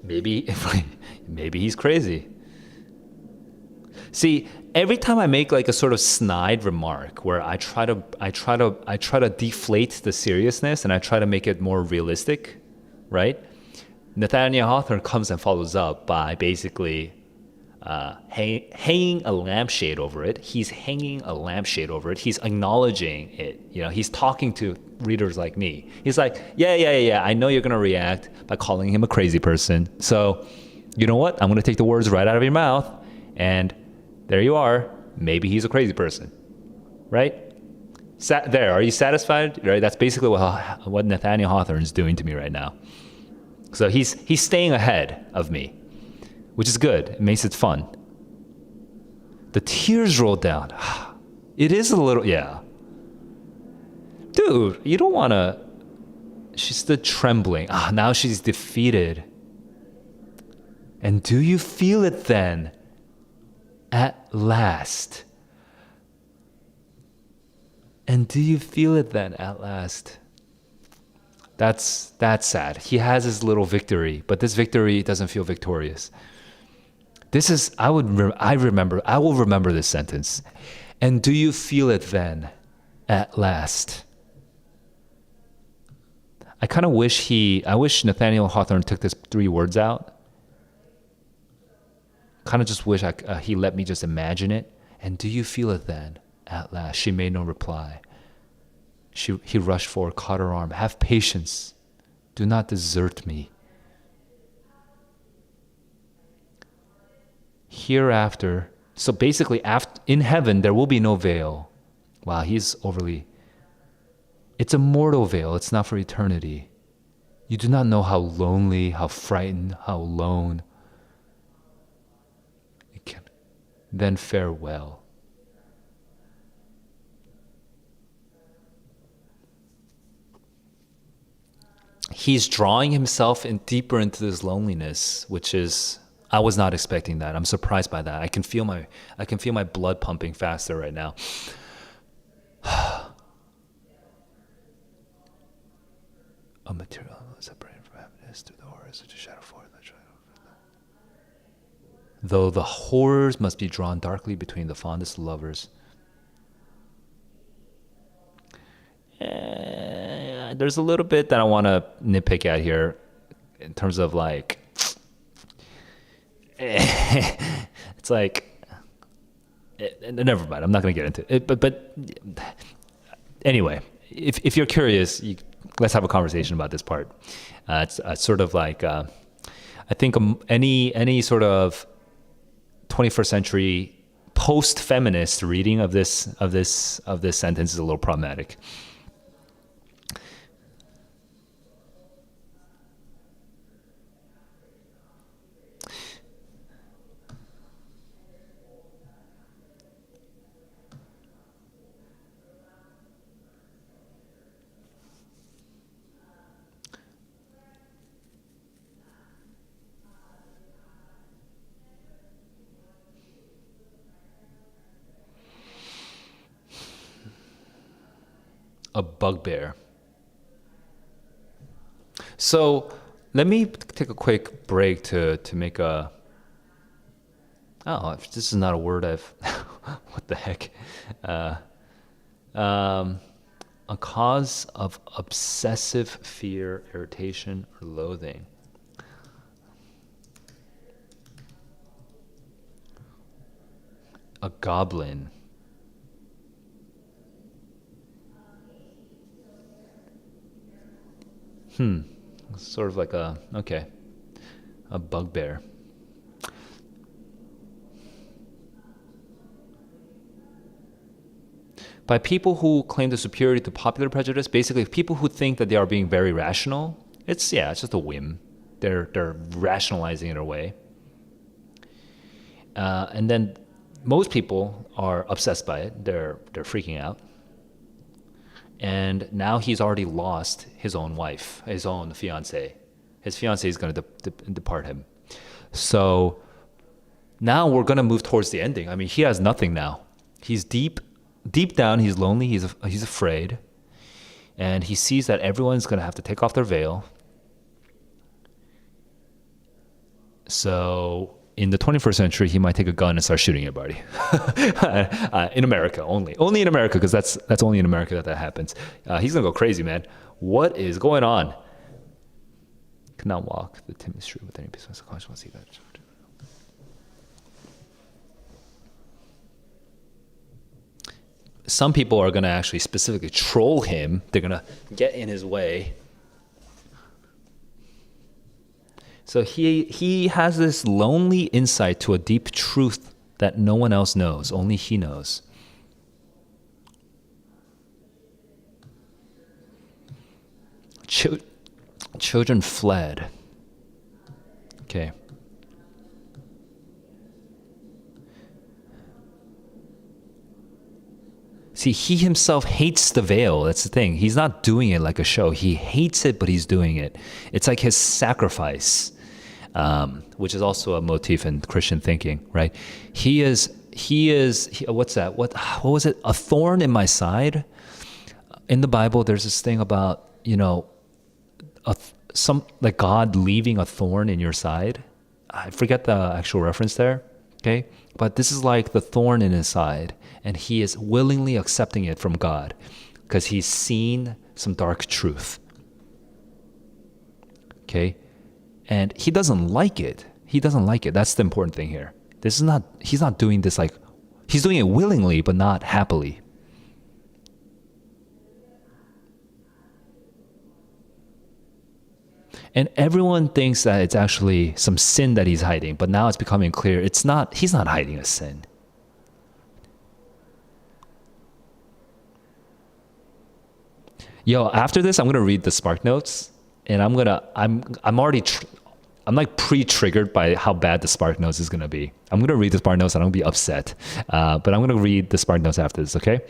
S1: Maybe he's crazy. See, every time I make like a sort of snide remark where I try to deflate the seriousness and I try to make it more realistic, right? Nathaniel Hawthorne comes and follows up by basically hanging a lampshade over it. He's hanging a lampshade over it. He's acknowledging it. You know, he's talking to readers like me. He's like, yeah. I know you're gonna react by calling him a crazy person. So, you know what? I'm gonna take the words right out of your mouth, and there you are. Maybe he's a crazy person, right? There, are you satisfied? Right. That's basically what Nathaniel Hawthorne is doing to me right now. So he's staying ahead of me, which is good. It makes it fun. The tears roll down. It is a little, yeah. Dude, you don't want to. She stood trembling. Now she's defeated. And do you feel it then? At last. And do you feel it then at last? That's sad. He has his little victory, but this victory doesn't feel victorious. This is I will remember this sentence. And do you feel it then at last? I wish Nathaniel Hawthorne took this 3 words out. Kind of just wish he let me just imagine it. And do you feel it then at last? She made no reply. He rushed forward, caught her arm. Have patience. Do not desert me. Hereafter, so basically in heaven, there will be no veil. Wow, it's a mortal veil. It's not for eternity. You do not know how lonely, how frightened, how alone. Then farewell. He's drawing himself deeper into this loneliness, which is, I was not expecting that. I'm surprised by that. I can feel my blood pumping faster right now. A material separated from happiness through the horrors which a shadow forth. Though the horrors must be drawn darkly between the fondest lovers. There's a little bit that I want to nitpick at here in terms of like, it's like, never mind. I'm not going to get into it. But anyway, if you're curious, let's have a conversation about this part. It's sort of like, I think any sort of 21st century post-feminist reading of this sentence is a little problematic. A bugbear. So let me take a quick break to make a. Oh, if this is not a word I've. What the heck? A cause of obsessive fear, irritation, or loathing. A goblin. Sort of like a bugbear. By people who claim the superiority to popular prejudice, basically people who think that they are being very rational, it's just a whim. They're rationalizing it away. And then most people are obsessed by it. They're freaking out. And now he's already lost his own wife, his own fiancée. His fiancée is going to depart him. So now we're going to move towards the ending. I mean, he has nothing now. He's deep down. He's lonely. He's afraid, and he sees that everyone's going to have to take off their veil. So in the 21st century, he might take a gun and start shooting everybody. In America only. Only in America, because that's only in America that happens. He's going to go crazy, man. What is going on? Cannot walk the timid street with any peace of conscience. See that. Some people are going to actually specifically troll him. They're going to get in his way. So he has this lonely insight to a deep truth that no one else knows, only he knows. Children fled. Okay. See, he himself hates the veil. That's the thing. He's not doing it like a show. He hates it, but he's doing it. It's like his sacrifice, which is also a motif in Christian thinking, right? He is what's that? What was it? A thorn in my side. In the Bible, there's this thing about, like God leaving a thorn in your side. I forget the actual reference there. Okay. But this is like the thorn in his side, and he is willingly accepting it from God because he's seen some dark truth. Okay. And he doesn't like it. That's the important thing here. He's not doing this like, he's doing it willingly, but not happily. And everyone thinks that it's actually some sin that he's hiding, but now it's becoming clear he's not hiding a sin. Yo, after this, I'm gonna read the Spark Notes, and I'm already I'm like pre-triggered by how bad the Spark Notes is gonna be. I'm gonna read the Spark Notes and I'm gonna be upset, but I'm gonna read the Spark Notes after this, okay?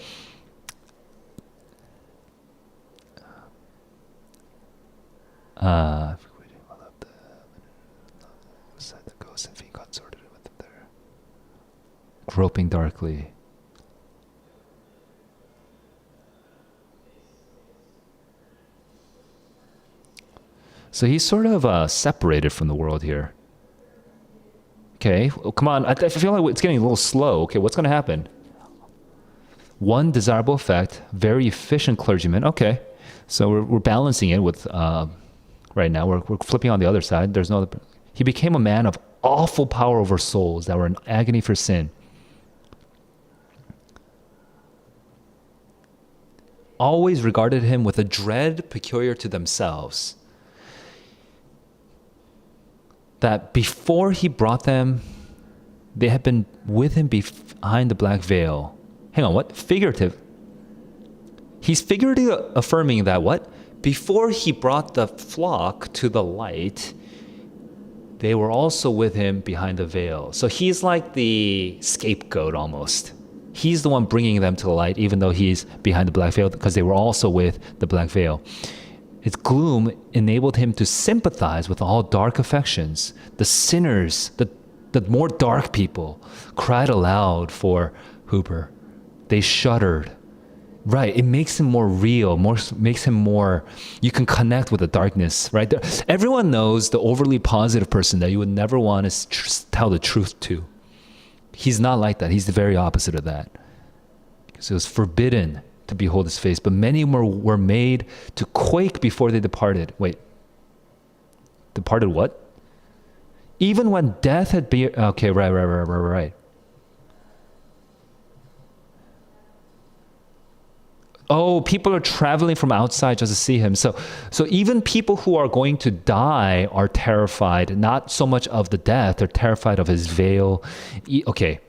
S1: Groping darkly. So he's sort of separated from the world here. Okay, well, come on. I feel like it's getting a little slow. Okay, what's going to happen? One desirable effect, very efficient clergyman. Okay, so we're balancing it with, right now, we're flipping on the other side. There's no other. He became a man of awful power over souls that were in agony for sin. Always regarded him with a dread peculiar to themselves. That before he brought them, they had been with him behind the black veil. Hang on, what? Figurative. He's figuratively affirming that what? Before he brought the flock to the light, they were also with him behind the veil. So he's like the scapegoat almost. He's the one bringing them to the light, even though he's behind the black veil, because they were also with the black veil. Its gloom enabled him to sympathize with all dark affections. The sinners, the more dark people, cried aloud for Hooper. They shuddered. Right, it makes him more real, makes him more, you can connect with the darkness, right? Everyone knows the overly positive person that you would never want to tell the truth to. He's not like that. He's the very opposite of that. Because it was forbidden to behold his face, but many were made to quake before they departed. Wait, departed what? Even when death had been, okay, right. Oh, people are traveling from outside just to see him. So even people who are going to die are terrified, not so much of the death, they're terrified of his veil. Okay.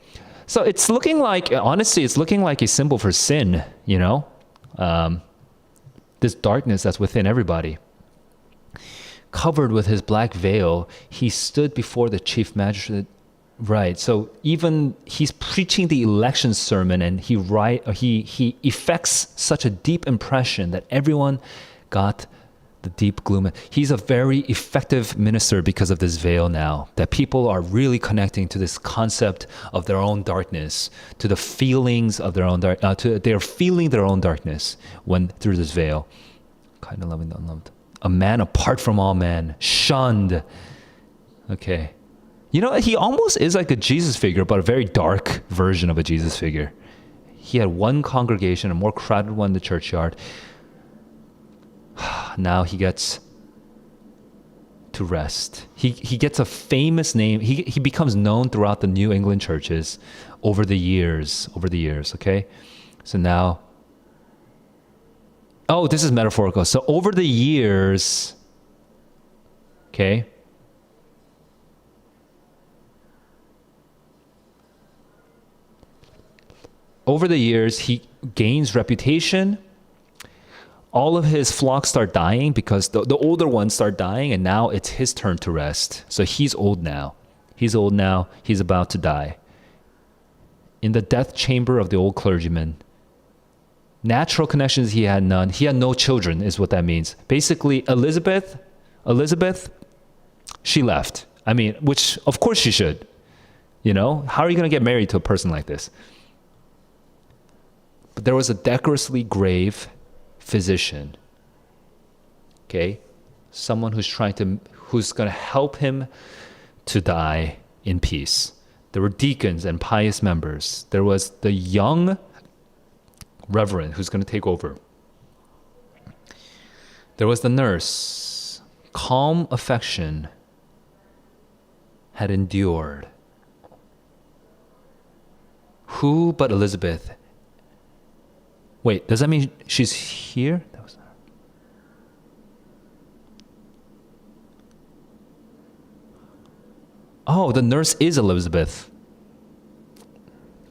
S1: So it's looking like, honestly, it's looking like a symbol for sin, this darkness that's within everybody. Covered with his black veil, he stood before the chief magistrate. Right. So even he's preaching the election sermon, and he effects such a deep impression that everyone got the deep gloom. He's a very effective minister because of this veil now, that people are really connecting to this concept of their own darkness, to the feelings of their own they're feeling their own darkness when through this veil. Kind of loving the unloved. A man apart from all men, shunned. Okay. He almost is like a Jesus figure, but a very dark version of a Jesus figure. He had one congregation, a more crowded one in the churchyard. Now he gets to rest. He gets a famous name. He becomes known throughout the New England churches over the years, okay? So now, oh, this is metaphorical. So over the years, okay? Over the years, he gains reputation. All of his flocks start dying because the older ones start dying, and now it's his turn to rest. So he's old now. He's about to die. In the death chamber of the old clergyman. Natural connections, he had none. He had no children, is what that means. Basically, Elizabeth, she left. I mean, which, of course she should. You know, how are you going to get married to a person like this? But there was a decorously grave physician, okay? Someone who's going to help him to die in peace. There were deacons and pious members. There was the young reverend who's going to take over. There was the nurse. Calm affection had endured. Who but Elizabeth? Wait, does that mean she's here? That was not. Oh, the nurse is Elizabeth.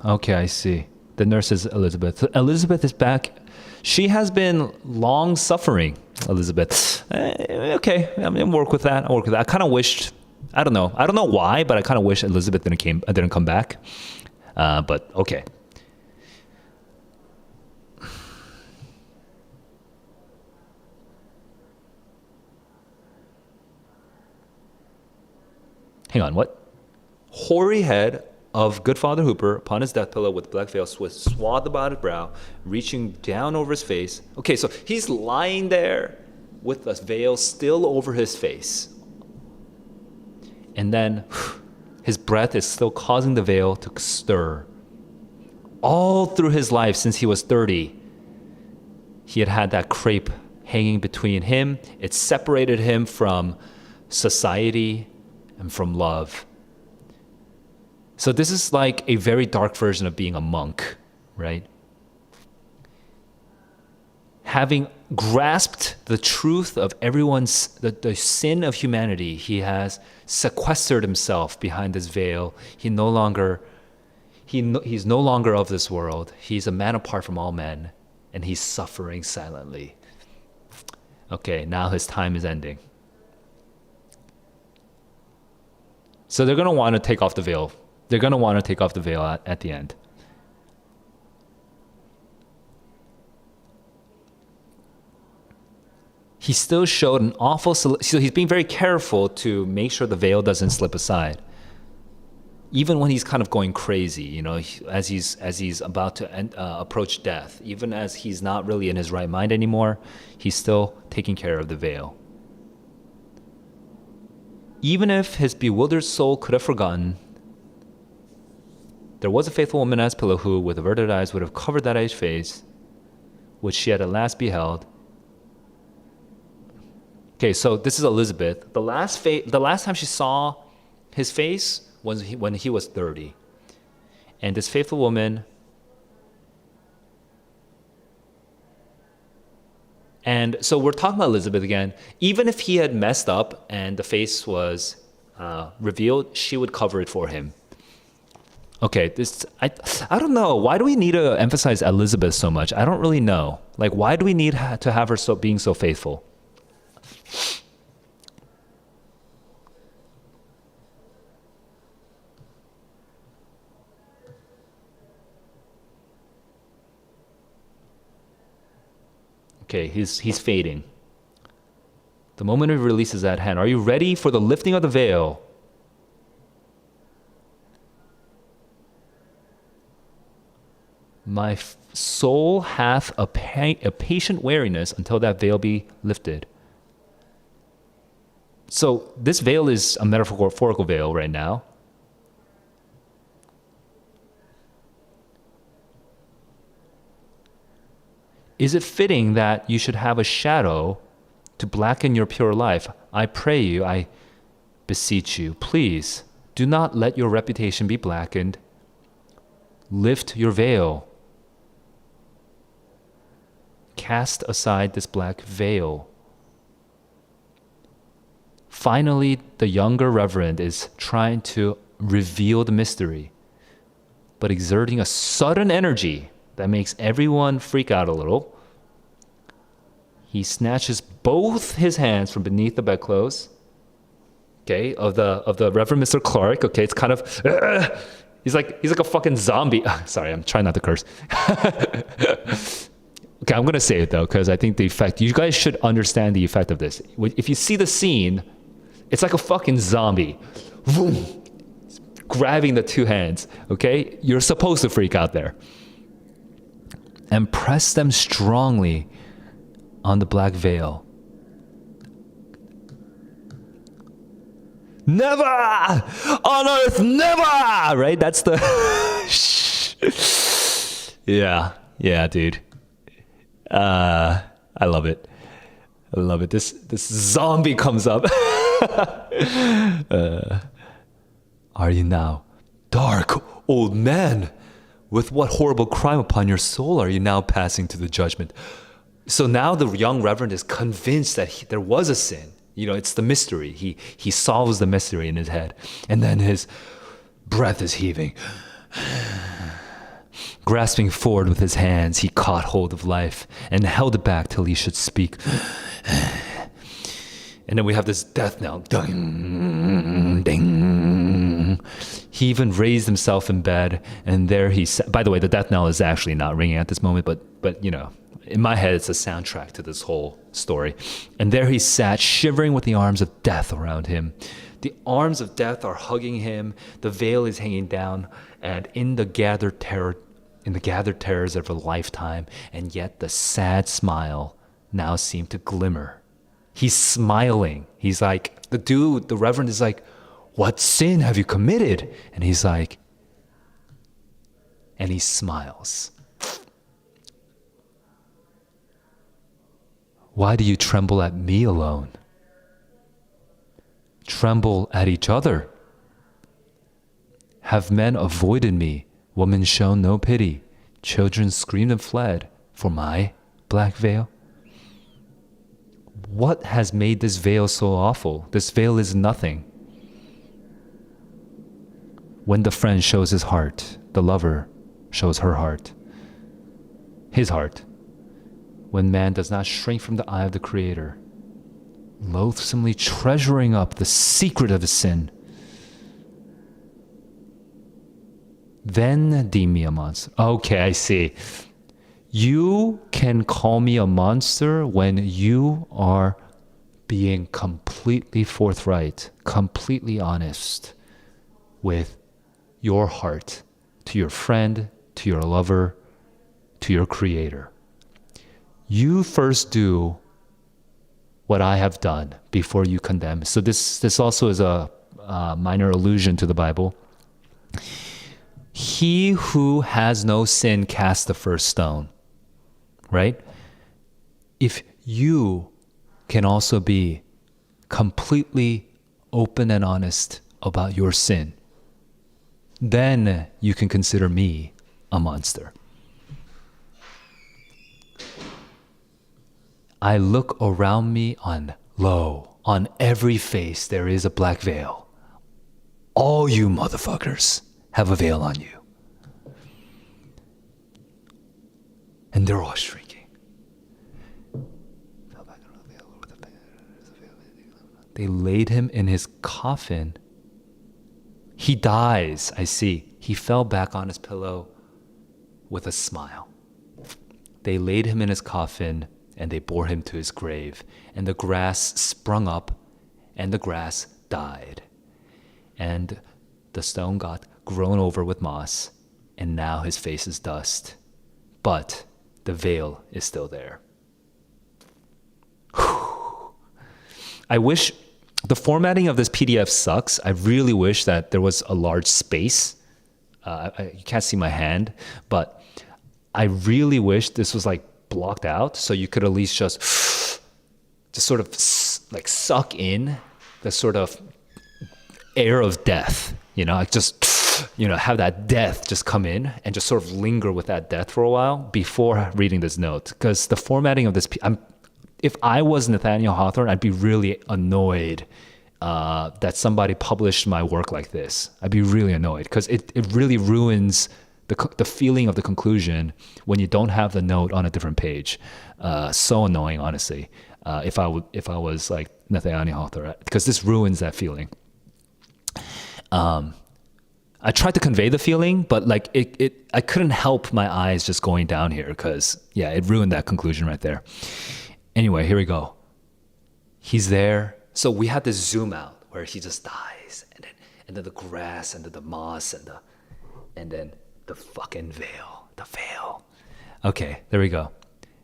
S1: Okay, I see. The nurse is Elizabeth. Elizabeth is back. She has been long suffering, Elizabeth. Okay, I'm gonna work with that. I kind of wished, I don't know why, but I kind of wish Elizabeth didn't come back. But okay. Hang on, what? Hoary head of good Father Hooper upon his death pillow with black veil swathed about his brow, reaching down over his face. Okay, so he's lying there with the veil still over his face. And then his breath is still causing the veil to stir. All through his life since he was 30, he had that crepe hanging between him. It separated him from society and from love. So this is like a very dark version of being a monk, right? Having grasped the truth of the sin of humanity, he has sequestered himself behind this veil. He's no longer of this world. He's a man apart from all men, and he's suffering silently. Okay, now his time is ending. So they're going to want to take off the veil. They're going to want to take off the veil at the end. He still showed an awful... So he's being very careful to make sure the veil doesn't slip aside. Even when he's kind of going crazy, you know, as he's about to approach death, even as he's not really in his right mind anymore, he's still taking care of the veil. Even if his bewildered soul could have forgotten, there was a faithful woman at his pillow who, with averted eyes, would have covered that aged face, which she had at last beheld. Okay, so this is Elizabeth. The last time she saw his face was when he was 30. And this faithful woman, and so we're talking about Elizabeth again. Even if he had messed up and the face was revealed, she would cover it for him. Okay, I don't know. Why do we need to emphasize Elizabeth so much? I don't really know. Like, why do we need to have her being so faithful? Okay, he's fading. The moment of release is at hand. Are you ready for the lifting of the veil? My soul hath a patient weariness until that veil be lifted. So this veil is a metaphorical veil right now. Is it fitting that you should have a shadow to blacken your pure life? I pray you, I beseech you, please do not let your reputation be blackened. Lift your veil. Cast aside this black veil. Finally, the younger reverend is trying to reveal the mystery, but exerting a sudden energy that makes everyone freak out a little. He snatches both his hands from beneath the bedclothes, okay, of the Reverend Mr. Clark. Okay, it's kind of he's like a fucking zombie. Sorry, I'm trying not to curse. Okay, I'm gonna say it though, because I think the effect, you guys should understand the effect of this. If you see the scene, it's like a fucking zombie. grabbing the two hands, okay? You're supposed to freak out there. And press them strongly on the black veil. Never! On earth, never! Right? That's the... Yeah, dude. I love it. I love it. This zombie comes up. Are you now, dark old man? With what horrible crime upon your soul are you now passing to the judgment? So now the young reverend is convinced that there was a sin. You know, it's the mystery. He solves the mystery in his head. And then his breath is heaving. Grasping forward with his hands, he caught hold of life and held it back till he should speak. And then we have this death knell. Ding, ding. He even raised himself in bed, and there he sat. By the way, the death knell is actually not ringing at this moment, but you know, in my head, it's a soundtrack to this whole story. And there he sat, shivering with the arms of death around him. The arms of death are hugging him. The veil is hanging down, and in the gathered terrors of a lifetime, and yet the sad smile now seemed to glimmer. He's smiling. He's like, the reverend is like, what sin have you committed? And he's like, and he smiles. Why do you tremble at me alone? Tremble at each other. Have men avoided me? Women shown no pity. Children screamed and fled for my black veil. What has made this veil so awful? This veil is nothing. When the friend shows his heart, the lover shows her heart. His heart. When man does not shrink from the eye of the Creator, loathsomely treasuring up the secret of his sin, then deem me a monster. Okay, I see. You can call me a monster when you are being completely forthright, completely honest with your heart to your friend, to your lover, to your Creator. You first do what I have done before you condemn. So this also is a minor allusion to the Bible. He who has no sin cast the first stone, right? If you can also be completely open and honest about your sin, then you can consider me a monster. I look around me on every face there is a black veil. All you motherfuckers have a veil on you. And they're all shrinking. They laid him in his coffin. He dies, I see. He fell back on his pillow with a smile. They laid him in his coffin, and they bore him to his grave. And the grass sprung up, and the grass died. And the stone got grown over with moss, and now his face is dust. But the veil is still there. I wish, the formatting of this PDF sucks. I really wish that there was a large space. You can't see my hand, but I really wish this was like blocked out so you could at least just sort of like suck in the sort of air of death, you know, like just, you know, have that death just come in and just sort of linger with that death for a while before reading this note. Because the formatting of this, if I was Nathaniel Hawthorne, I'd be really annoyed that somebody published my work like this. I'd be really annoyed because it really ruins the feeling of the conclusion when you don't have the note on a different page. So annoying, honestly. If I was like Nathaniel Hawthorne, because this ruins that feeling. I tried to convey the feeling, but like I couldn't help my eyes just going down here because it ruined that conclusion right there. Anyway, here we go. He's there. So we had this zoom out where he just dies, and then the grass, and then the moss, and then the fucking veil. The veil. Okay, there we go.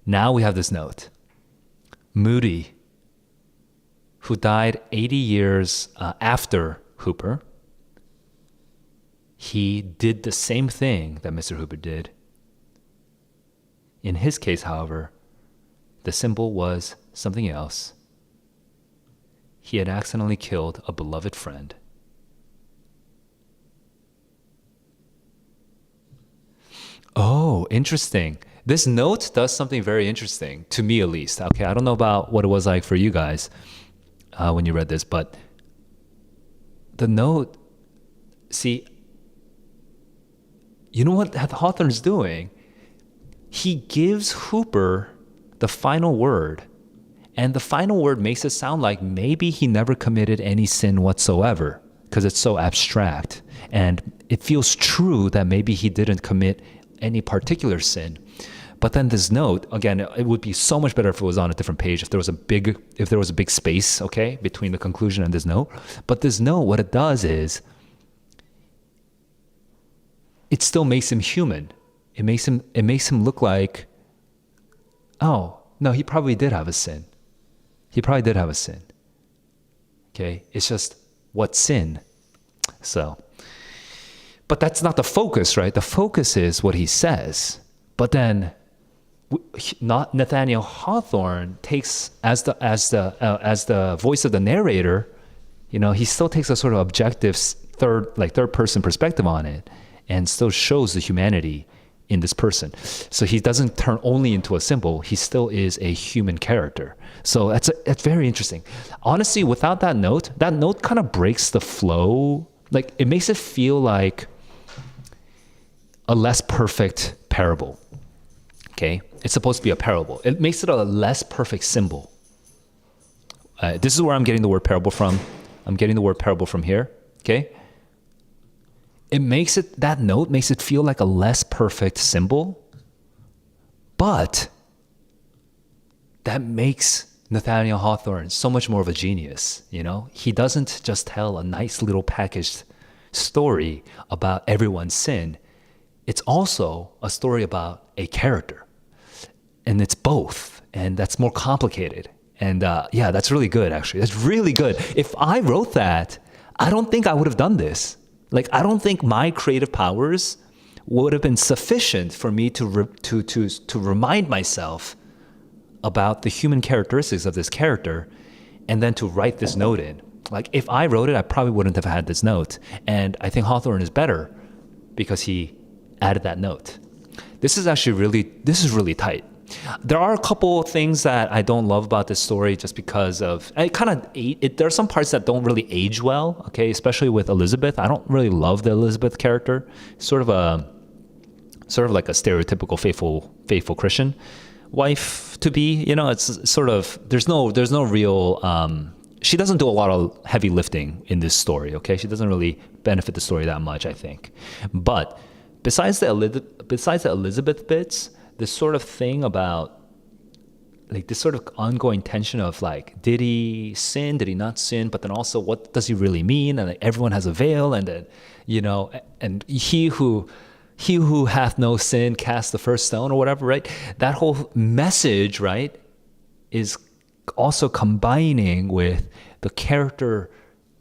S1: Now we have this note. Moody, who died 80 years after Hooper, he did the same thing that Mr. Hooper did. In his case, however, the symbol was something else. He had accidentally killed a beloved friend. Oh, interesting. This note does something very interesting, to me at least. Okay, I don't know about what it was like for you guys when you read this, but the note, see, you know what Hawthorne's doing? He gives Hooper the final word, and the final word makes it sound like maybe he never committed any sin whatsoever, because it's so abstract. And it feels true that maybe he didn't commit any particular sin. But then this note, again, it would be so much better if it was on a different page, if there was a big space, okay, between the conclusion and this note. But this note, what it does is it still makes him human. It makes him look like, oh, no, he probably did have a sin. He probably did have a sin. Okay? It's just what sin? So, but that's not the focus, right? The focus is what he says. But then not Nathaniel Hawthorne takes as the voice of the narrator, you know, he still takes a sort of objective third person perspective on it and still shows the humanity in this person. So he doesn't turn only into a symbol, he still is a human character. So that's very interesting. Honestly, without that note kind of breaks the flow. Like, it makes it feel like a less perfect parable. Okay? It's supposed to be a parable. It makes it a less perfect symbol. This is where I'm getting the word parable from. I'm getting the word parable from here. Okay? That note makes it feel like a less perfect symbol, but that makes Nathaniel Hawthorne so much more of a genius, you know? He doesn't just tell a nice little packaged story about everyone's sin. It's also a story about a character. And it's both, and that's more complicated. And yeah, that's really good, actually. That's really good. If I wrote that, I don't think I would have done this. Like, I don't think my creative powers would have been sufficient for me to remind myself about the human characteristics of this character and then to write this note in. Like, if I wrote it, I probably wouldn't have had this note. And I think Hawthorne is better because he added that note. This is really tight. There are a couple of things that I don't love about this story just because of there are some parts that don't really age well, okay, especially with Elizabeth. I don't really love the Elizabeth character. Sort of like a stereotypical faithful Christian wife to be, you know. It's sort of there's no real she doesn't do a lot of heavy lifting in this story, okay? She doesn't really benefit the story that much, I think. But besides the Elizabeth bits, this sort of thing about like this sort of ongoing tension of like, did he sin? Did he not sin? But then also, what does he really mean? And like, everyone has a veil, and then, you know, and he who hath no sin cast the first stone or whatever, right? That whole message, right, is also combining with the character,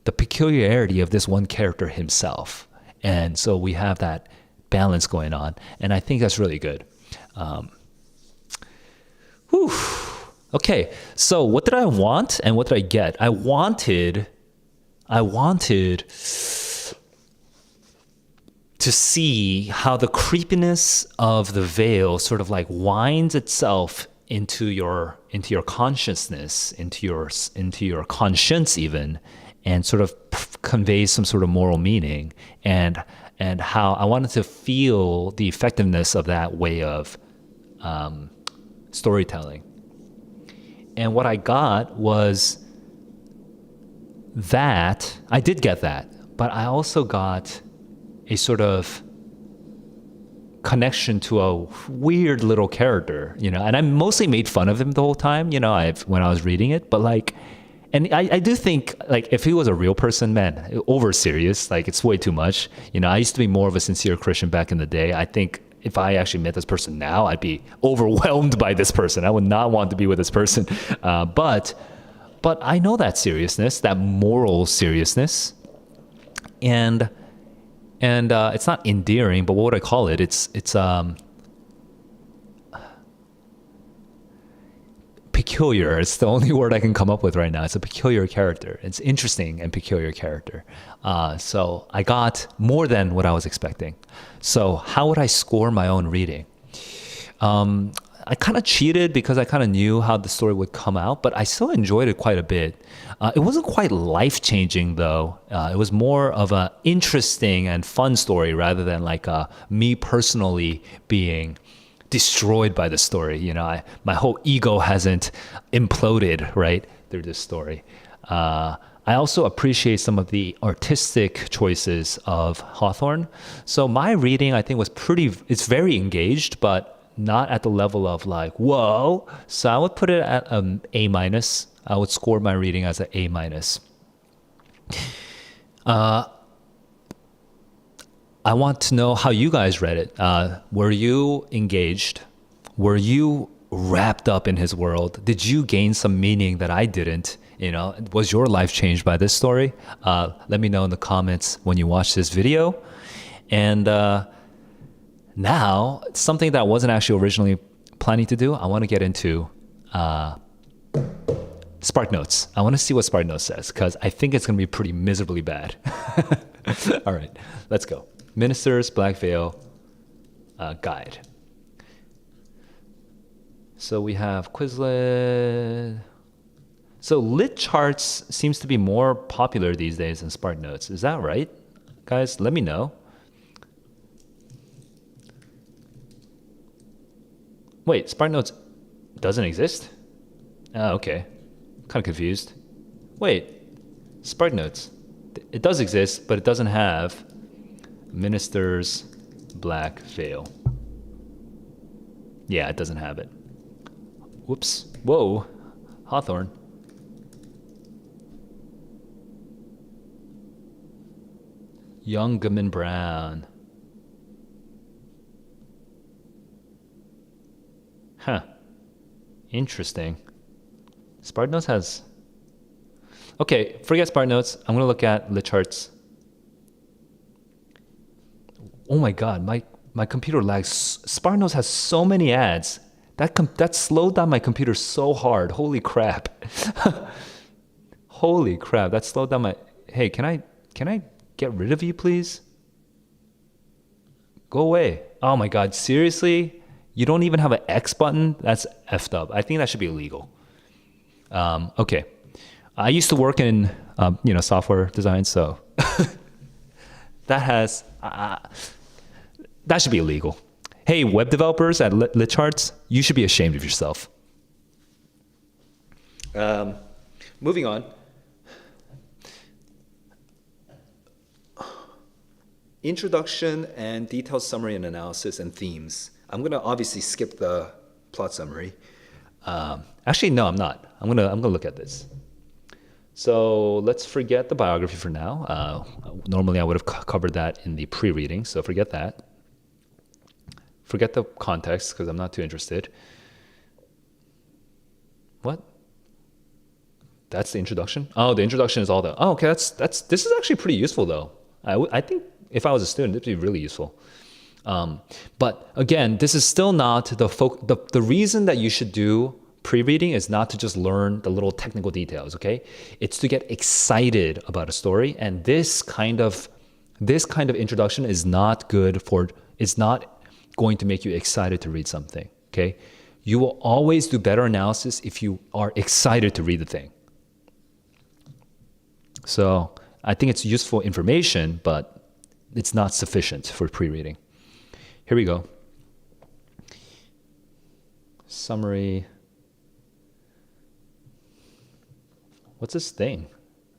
S1: the peculiarity of this one character himself. And so we have that balance going on. And I think that's really good. Okay, so what did I want and what did I get? I wanted to see how the creepiness of the veil sort of like winds itself into your consciousness, into your conscience even, and sort of conveys some sort of moral meaning, and how I wanted to feel the effectiveness of that way of storytelling. And what I got was that, I did get that, but I also got a sort of connection to a weird little character, you know, and I mostly made fun of him the whole time, you know, when I was reading it, but like, And I do think, like, if he was a real person, man, over serious, like, it's way too much. You know, I used to be more of a sincere Christian back in the day. I think if I actually met this person now, I'd be overwhelmed by this person. I would not want to be with this person. But I know that seriousness, that moral seriousness, and it's not endearing, but what would I call it? It's peculiar. It's the only word I can come up with right now. It's a peculiar character. It's interesting and peculiar character. So I got more than what I was expecting. So how would I score my own reading? I kind of cheated because I kind of knew how the story would come out, but I still enjoyed it quite a bit. It wasn't quite life-changing, though. It was more of an interesting and fun story rather than like me personally being destroyed by the story. You know, my whole ego hasn't imploded, right, through this story. I also appreciate some of the artistic choices of Hawthorne. So my reading, I think, it's very engaged, but not at the level of like, whoa. So I would put it at A minus. I would score my reading as an A minus. I want to know how you guys read it. Were you engaged? Were you wrapped up in his world? Did you gain some meaning that I didn't? You know, was your life changed by this story? Let me know in the comments when you watch this video. And now, something that I wasn't actually originally planning to do, I want to get into Spark Notes. I want to see what Spark Notes says, because I think it's going to be pretty miserably bad. All right, let's go. Minister's Black Veil Guide. So we have Quizlet. So LitCharts seems to be more popular these days than Spark Notes. Is that right? Guys, let me know. Wait, Spark Notes doesn't exist? Oh, okay. Kind of confused. Wait, Spark Notes. It does exist, but it doesn't have Minister's Black Veil. Yeah, it doesn't have it. Whoops. Whoa. Hawthorne. Young Goodman Brown. Huh. Interesting. Spark Notes has... Okay, forget Spark Notes. I'm going to look at LitCharts. Oh my god, my computer lags. Spark Notes has so many ads. That slowed down my computer so hard. Holy crap. Holy crap, that slowed down my... Hey, can I get rid of you, please? Go away. Oh my god, seriously? You don't even have an X button? That's effed up. I think that should be illegal. Okay. I used to work in, software design, so that should be illegal. Hey, web developers at LitCharts, you should be ashamed of yourself. Moving on. Introduction and detailed summary and analysis and themes. I'm gonna obviously skip the plot summary. Actually, no, I'm not. I'm gonna look at this. So let's forget the biography for now. Normally, I would have covered that in the pre-reading, so forget that. Forget the context because I'm not too interested. What? That's the introduction? Oh, the introduction is all the... Oh, okay, this is actually pretty useful though. I think if I was a student, it'd be really useful. But again, this is still not the reason that you should do pre-reading is not to just learn the little technical details, okay? It's to get excited about a story, and this kind of introduction is not good for... It's not going to make you excited to read something, okay? You will always do better analysis if you are excited to read the thing. So I think it's useful information, but it's not sufficient for pre-reading. Here we go. Summary. What's this thing?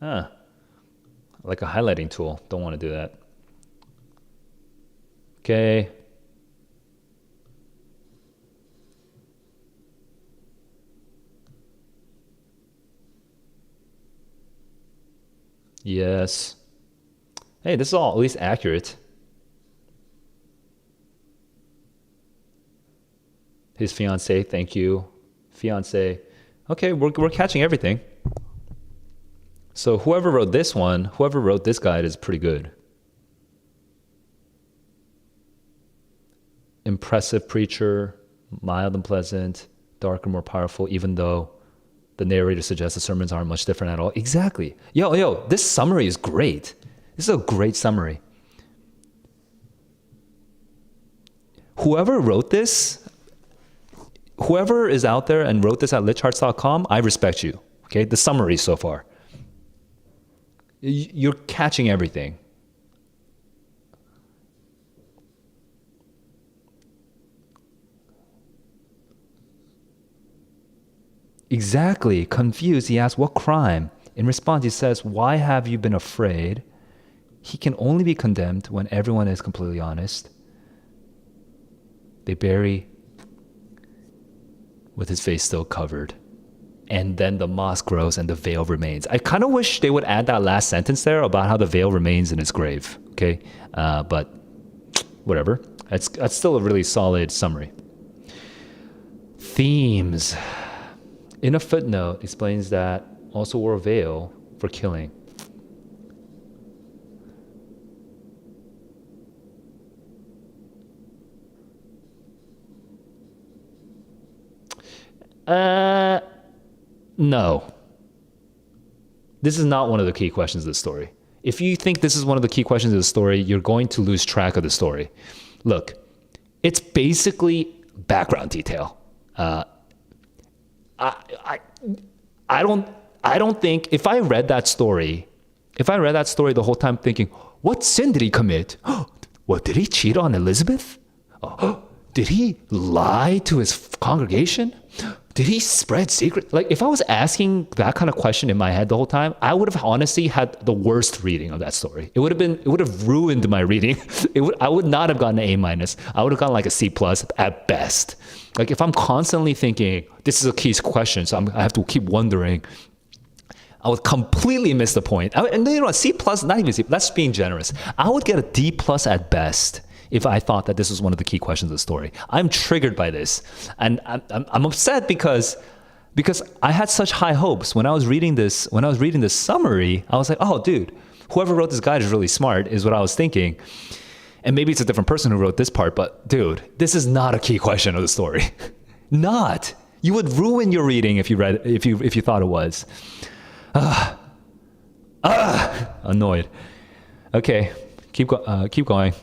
S1: Like a highlighting tool. Don't want to do that. Okay. Yes. Hey, this is all at least accurate. His fiance, thank you. Fiance. Okay, we're catching everything. So whoever wrote this guide is pretty good. Impressive preacher, mild and pleasant, darker, more powerful, even though the narrator suggests the sermons aren't much different at all. Exactly. Yo, this summary is great. This is a great summary. Whoever is out there and wrote this at litcharts.com, I respect you. Okay, the summary so far. You're catching everything. Exactly. Confused, he asks, what crime? In response, he says, why have you been afraid? He can only be condemned when everyone is completely honest. They bury with his face still covered. And then the moss grows and the veil remains. I kind of wish they would add that last sentence there about how the veil remains in his grave. Okay? But whatever. That's still a really solid summary. Themes. In a footnote, explains that also wore a veil for killing. No. This is not one of the key questions of the story. If you think this is one of the key questions of the story, you're going to lose track of the story. Look, it's basically background detail. I don't think if I read that story the whole time thinking, what sin did he commit? What, did he cheat on Elizabeth? Did he lie to his congregation? Did he spread secrets? Like, if I was asking that kind of question in my head the whole time, I would have honestly had the worst reading of that story. It would have ruined my reading. I would not have gotten an A-. I would have gotten like a C+ at best. Like, if I'm constantly thinking, this is a key question, so I have to keep wondering, I would completely miss the point. And you know, a C+, not even C, that's being generous. I would get a D+ at best if I thought that this was one of the key questions of the story. I'm triggered by this. And I'm upset because I had such high hopes. When I was reading this summary, I was like, oh, dude, whoever wrote this guide is really smart, is what I was thinking. And maybe it's a different person who wrote this part, but dude, this is not a key question of the story. Not. You would ruin your reading if you thought it was. Annoyed. Okay, keep going.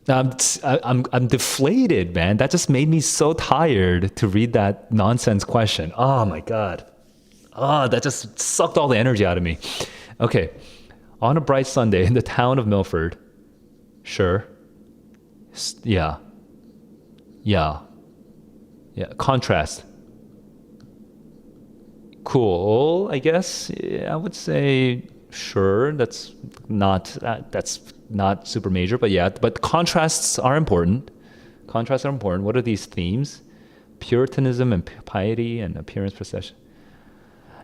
S1: I'm deflated, man. That just made me so tired to read that nonsense question. Oh my god. That just sucked all the energy out of me. Okay. On a bright Sunday in the town of Milford. Sure. Yeah. Contrast. Cool, I guess. Yeah, I would say sure. That's not super major, but yeah. But contrasts are important. What are these themes? Puritanism and piety and appearance procession.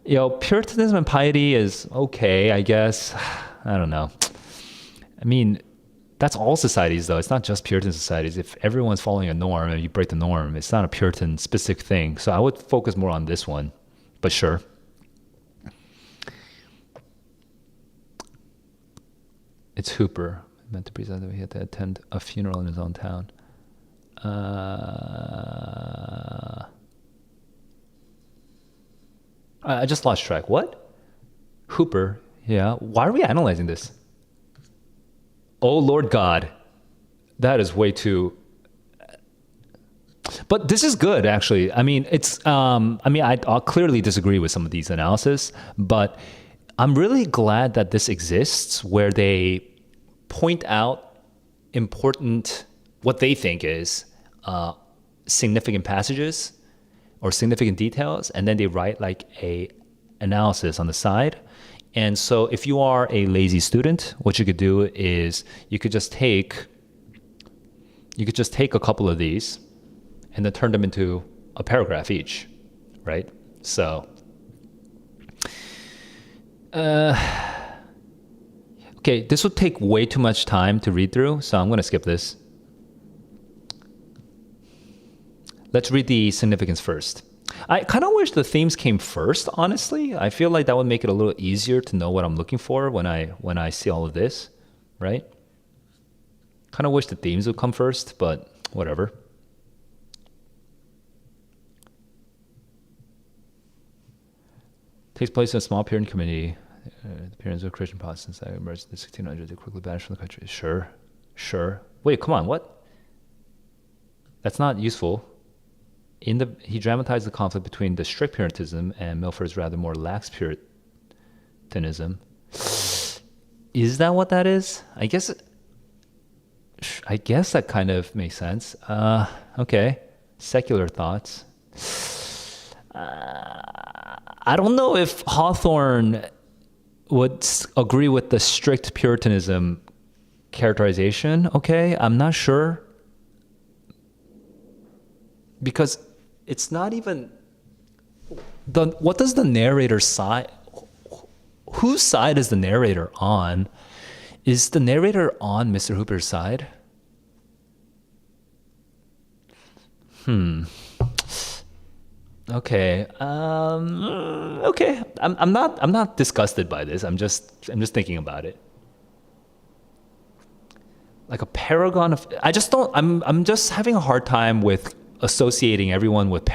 S1: Puritanism and piety is okay, I guess. I don't know. I mean, that's all societies, though. It's not just Puritan societies. If everyone's following a norm and you break the norm, it's not a Puritan specific thing. So I would focus more on this one, but sure. It's Hooper. Meant to present that he had to attend a funeral in his own town. I just lost track. What? Hooper. Yeah. Why are we analyzing this? Oh, Lord God. That is way too... But this is good, actually. I mean, I'll clearly disagree with some of these analysis, but I'm really glad that this exists where they point out what they think is significant passages or significant details, and then they write like a analysis on the side. And so if you are a lazy student, what you could do is you could just take a couple of these and then turn them into a paragraph each, right? So, okay, this would take way too much time to read through, so I'm going to skip this. Let's read the significance first. I kind of wish the themes came first, honestly. I feel like that would make it a little easier to know what I'm looking for when I see all of this, right? Kind of wish the themes would come first, but whatever. Takes place in a small Puritan community. The Puritans were Christian Protestants that emerged in the 1600s. They quickly banished from the country. Sure. Wait, come on, what? That's not useful. He dramatized the conflict between the strict Puritanism and Milford's rather more lax Puritanism. Is that what that is? I guess that kind of makes sense. Okay. Secular thoughts. I don't know if Hawthorne would agree with the strict Puritanism characterization. Okay, I'm not sure. Because it's not even what does the narrator side? Whose side is the narrator on? Is the narrator on Mr. Hooper's side? Okay. Okay. I'm not disgusted by this. I'm just thinking about it. Like a paragon of. I just don't. I'm just having a hard time with associating everyone with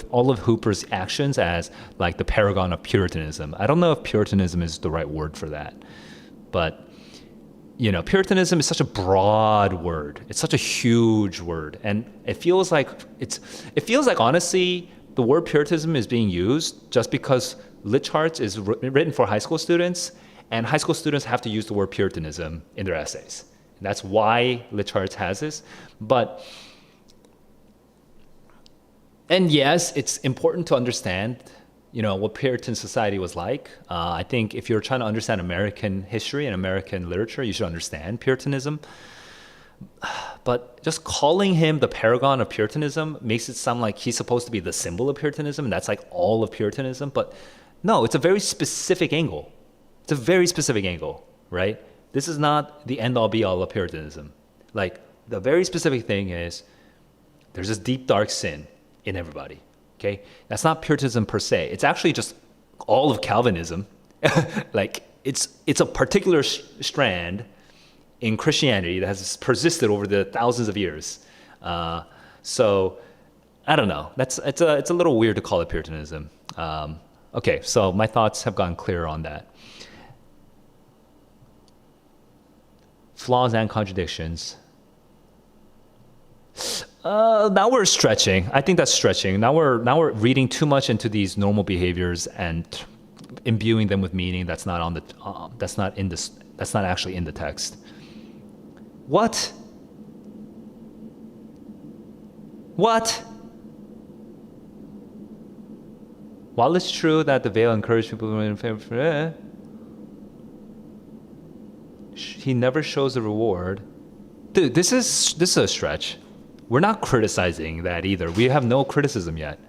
S1: all of Hooper's actions as like the paragon of Puritanism. I don't know if Puritanism is the right word for that, but Puritanism is such a broad word. It's such a huge word, and it feels like honestly the word Puritanism is being used just because LitCharts is written for high school students, and high school students have to use the word Puritanism in their essays. And that's why LitCharts has this, but. And yes, it's important to understand, what Puritan society was like. I think if you're trying to understand American history and American literature, you should understand Puritanism. But just calling him the paragon of Puritanism makes it sound like he's supposed to be the symbol of Puritanism, and that's like all of Puritanism. But no, it's a very specific angle. It's a very specific angle, right? This is not the end-all be-all of Puritanism. Like, the very specific thing is there's this deep, dark sin in everybody, okay? That's not Puritanism per se. It's actually just all of Calvinism. Like, it's a particular strand in Christianity that has persisted over the thousands of years. So, I don't know. It's a little weird to call it Puritanism. Okay, so my thoughts have gotten clearer on that. Flaws and contradictions. Now we're stretching. I think that's stretching. Now we're reading too much into these normal behaviors and imbuing them with meaning that's not actually in the text. What? While it's true that the veil encouraged people to in favor, he never shows the reward. Dude, this is a stretch. We're not criticizing that either. We have no criticism yet.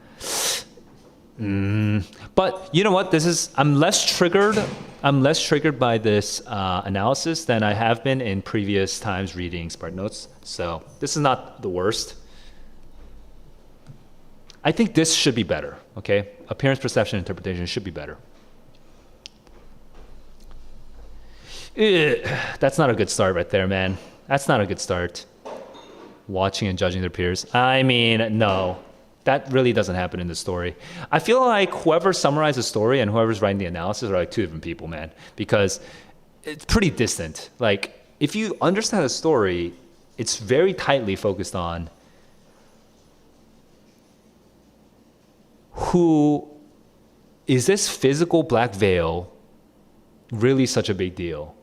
S1: But you know what? I'm less triggered by this analysis than I have been in previous times reading Spartan Notes. So this is not the worst. I think this should be better, okay? Appearance, perception, interpretation should be better. That's not a good start right there, man. That's not a good start. Watching and judging their peers. I mean, no. That really doesn't happen in the story. I feel like whoever summarized the story and whoever's writing the analysis are like two different people, man. Because it's pretty distant. Like, if you understand the story, it's very tightly focused on who is this physical black veil really such a big deal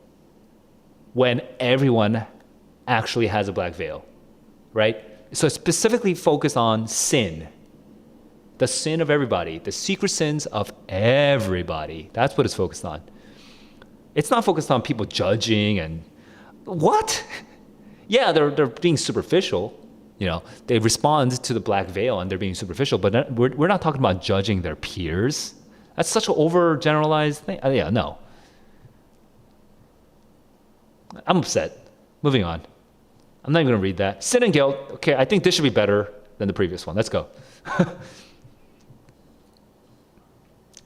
S1: when everyone actually has a black veil, right? So it's specifically focused on sin, the sin of everybody, the secret sins of everybody. That's what it's focused on. It's not focused on people judging and what? Yeah, they're being superficial, they respond to the black veil and they're being superficial, but we're not talking about judging their peers. That's such an overgeneralized thing. Yeah, no. I'm upset. Moving on. I'm not even going to read that. Sin and guilt. Okay, I think this should be better than the previous one. Let's go.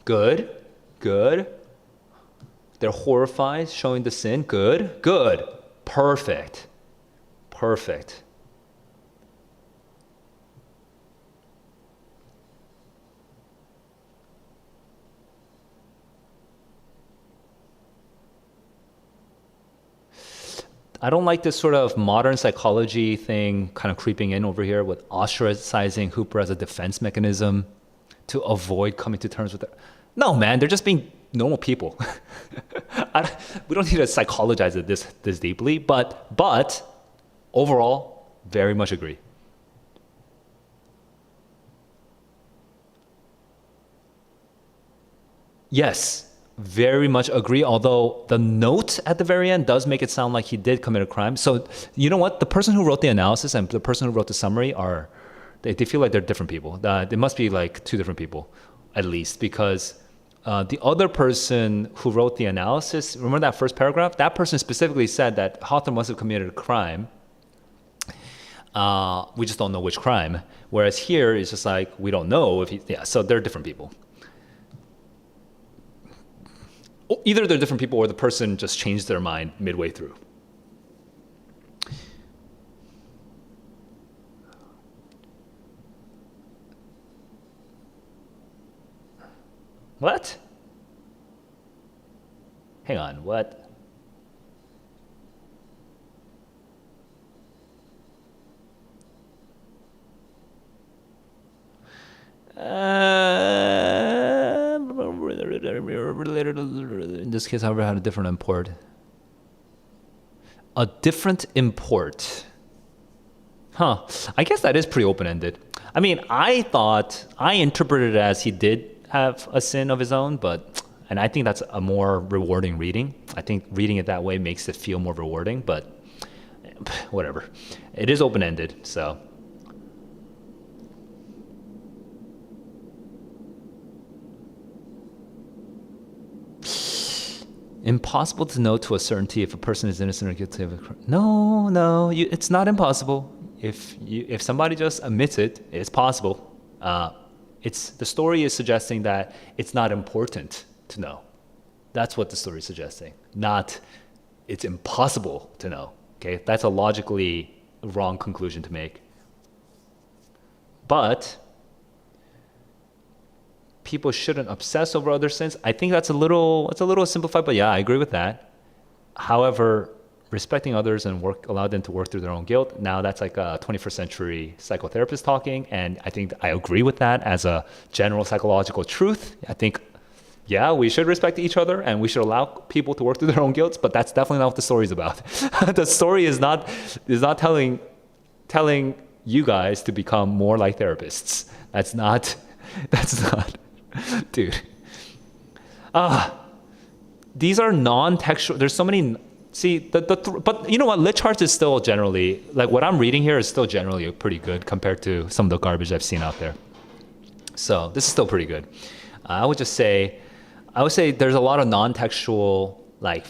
S1: Good. Good. They're horrified, showing the sin. Good. Good. Perfect. Perfect. I don't like this sort of modern psychology thing kind of creeping in over here with ostracizing Hooper as a defense mechanism to avoid coming to terms with it. No, man, they're just being normal people. We don't need to psychologize it this deeply, but overall, very much agree. Yes, very much agree. Although the note at the very end does make it sound like he did commit a crime. So you know what? The person who wrote the analysis and the person who wrote the summary they feel like they're different people. They must be like two different people, at least, because the other person who wrote the analysis, remember that first paragraph? That person specifically said that Hawthorne must have committed a crime. We just don't know which crime. Whereas here, it's just like, we don't know if so they're different people. Either they're different people or the person just changed their mind midway through. What? Hang on, what? In this case, however, had a different import. A different import. Huh. I guess that is pretty open-ended. I mean, I interpreted it as he did have a sin of his own, and I think that's a more rewarding reading. I think reading it that way makes it feel more rewarding, but whatever. It is open-ended, so. Impossible to know to a certainty if a person is innocent or guilty of a crime. No, it's not impossible. If somebody just admits it, it's possible. The story is suggesting that it's not important to know. That's what the story is suggesting. Not it's impossible to know. Okay, that's a logically wrong conclusion to make. But people shouldn't obsess over other sins. I think that's a little simplified, but yeah, I agree with that. However, respecting others and allow them to work through their own guilt, now that's like a 21st century psychotherapist talking, and I think I agree with that as a general psychological truth. I think, yeah, we should respect each other and we should allow people to work through their own guilt, but that's definitely not what the story is about. The story is not telling you guys to become more like therapists. That's not, dude. These are non-textual. There's so many. See, but you know what? LitCharts is still generally, like what I'm reading here is still generally pretty good compared to some of the garbage I've seen out there. So this is still pretty good. I would say there's a lot of non-textual like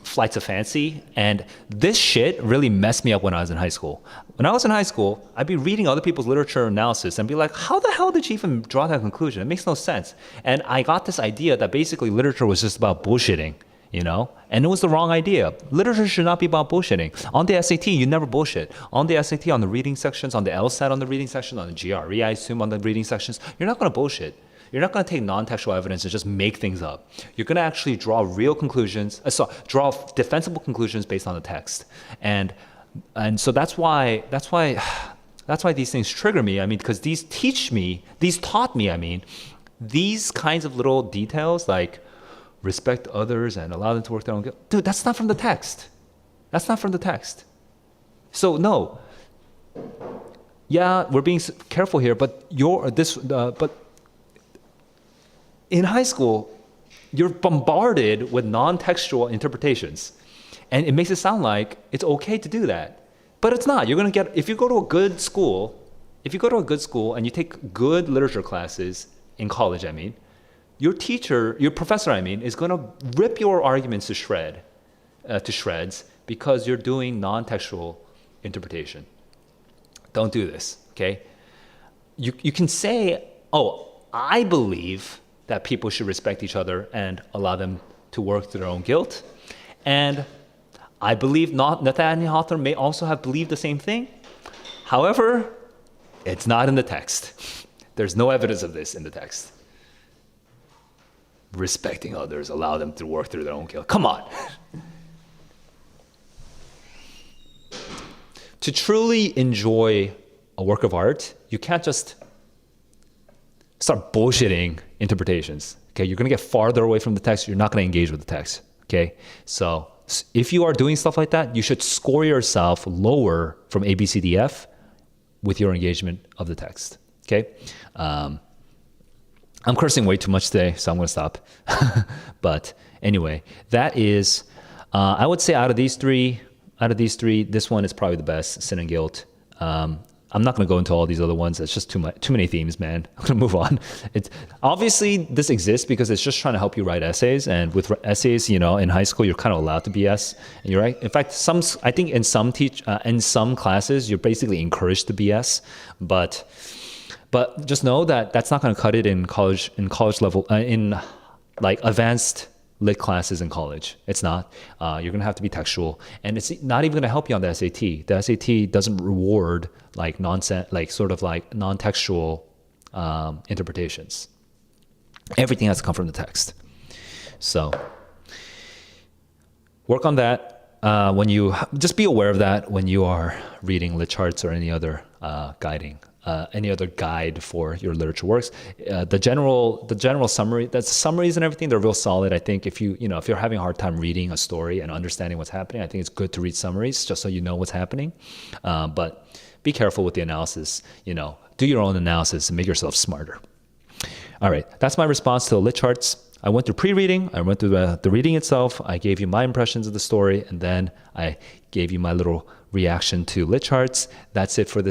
S1: flights of fancy, and this shit really messed me up when I was in high school. When I was in high school, I'd be reading other people's literature analysis and be like, how the hell did you even draw that conclusion? It makes no sense. And I got this idea that basically literature was just about bullshitting, and it was the wrong idea. Literature should not be about bullshitting. On the SAT, you never bullshit. On the SAT, on the reading sections, on the LSAT, on the reading section, on the GRE, I assume, on the reading sections, you're not going to bullshit. You're not going to take non-textual evidence and just make things up. You're going to actually draw real conclusions, draw defensible conclusions based on the text. And so that's why these things trigger me. I mean, because these taught me, these kinds of little details like respect others and allow them to work their own guilt. Dude, that's not from the text. That's not from the text. So no. Yeah, we're being careful here, but in high school, you're bombarded with non-textual interpretations. And it makes it sound like it's okay to do that. But it's not. You're gonna get if you go to a good school, and you take good literature classes in college, I mean, your teacher, your professor, I mean, is gonna rip your arguments to shreds because you're doing non-textual interpretation. Don't do this, okay? You can say, oh, I believe that people should respect each other and allow them to work through their own guilt. And I believe Nathaniel Hawthorne may also have believed the same thing. However, it's not in the text. There's no evidence of this in the text. Respecting others, allow them to work through their own guilt. Come on. To truly enjoy a work of art, you can't just start bullshitting interpretations. Okay, you're gonna get farther away from the text. You're not gonna engage with the text. Okay, so if you are doing stuff like that, you should score yourself lower from A, B, C, D, F with your engagement of the text. Okay, I'm cursing way too much today, so I'm gonna stop. But anyway, that is, I would say out of these three, this one is probably the best, Sin and Guilt. I'm not going to go into all these other ones. It's just too many themes, man. I'm going to move on. It's obviously this exists because it's just trying to help you write essays. And with essays, you know, in high school, you're kind of allowed to BS. And you're right. In fact, I think in some classes, you're basically encouraged to BS. But just know that that's not going to cut it in college level, in like advanced lit classes in college. It's not. You're going to have to be textual, and it's not even going to help you on the SAT. The SAT doesn't reward like nonsense, like sort of like non-textual interpretations. Everything has to come from the text. So work on that. When you just be aware of that when you are reading LitCharts or any other guide for your literature works. The general summary, the summaries and everything, they're real solid. I think if you're having a hard time reading a story and understanding what's happening, I think it's good to read summaries just so you know what's happening. But be careful with the analysis. Do your own analysis and make yourself smarter. All right, that's my response to the LitCharts. I went through pre-reading, I went through the reading itself, I gave you my impressions of the story, and then I gave you my little reaction to LitCharts. That's it for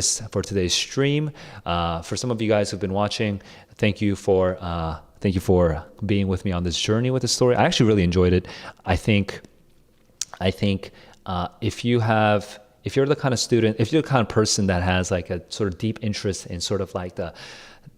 S1: today's stream. For some of you guys who've been watching, thank you for being with me on this journey with the story. I actually really enjoyed it. I think if you're the kind of student, if you're the kind of person that has like a sort of deep interest in sort of like the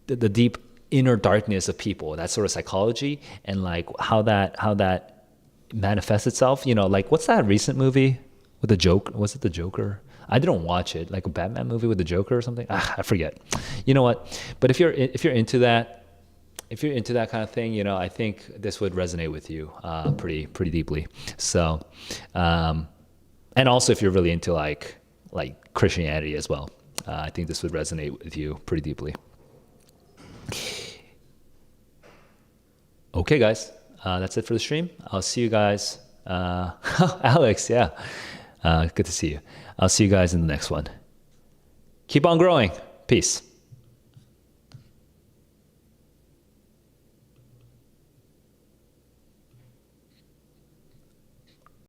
S1: deep inner darkness of people, that sort of psychology, and like how that manifests itself. Like what's that recent movie with the Joker? Was it the Joker? I didn't watch it. Like a Batman movie with the Joker or something. I forget. You know what? But if you're into that, kind of thing, I think this would resonate with you pretty deeply. So, and also if you're really into like Christianity as well, I think this would resonate with you pretty deeply. Okay, guys, that's it for the stream. I'll see you guys. Alex, yeah, good to see you. I'll see you guys in the next one. Keep on growing. Peace.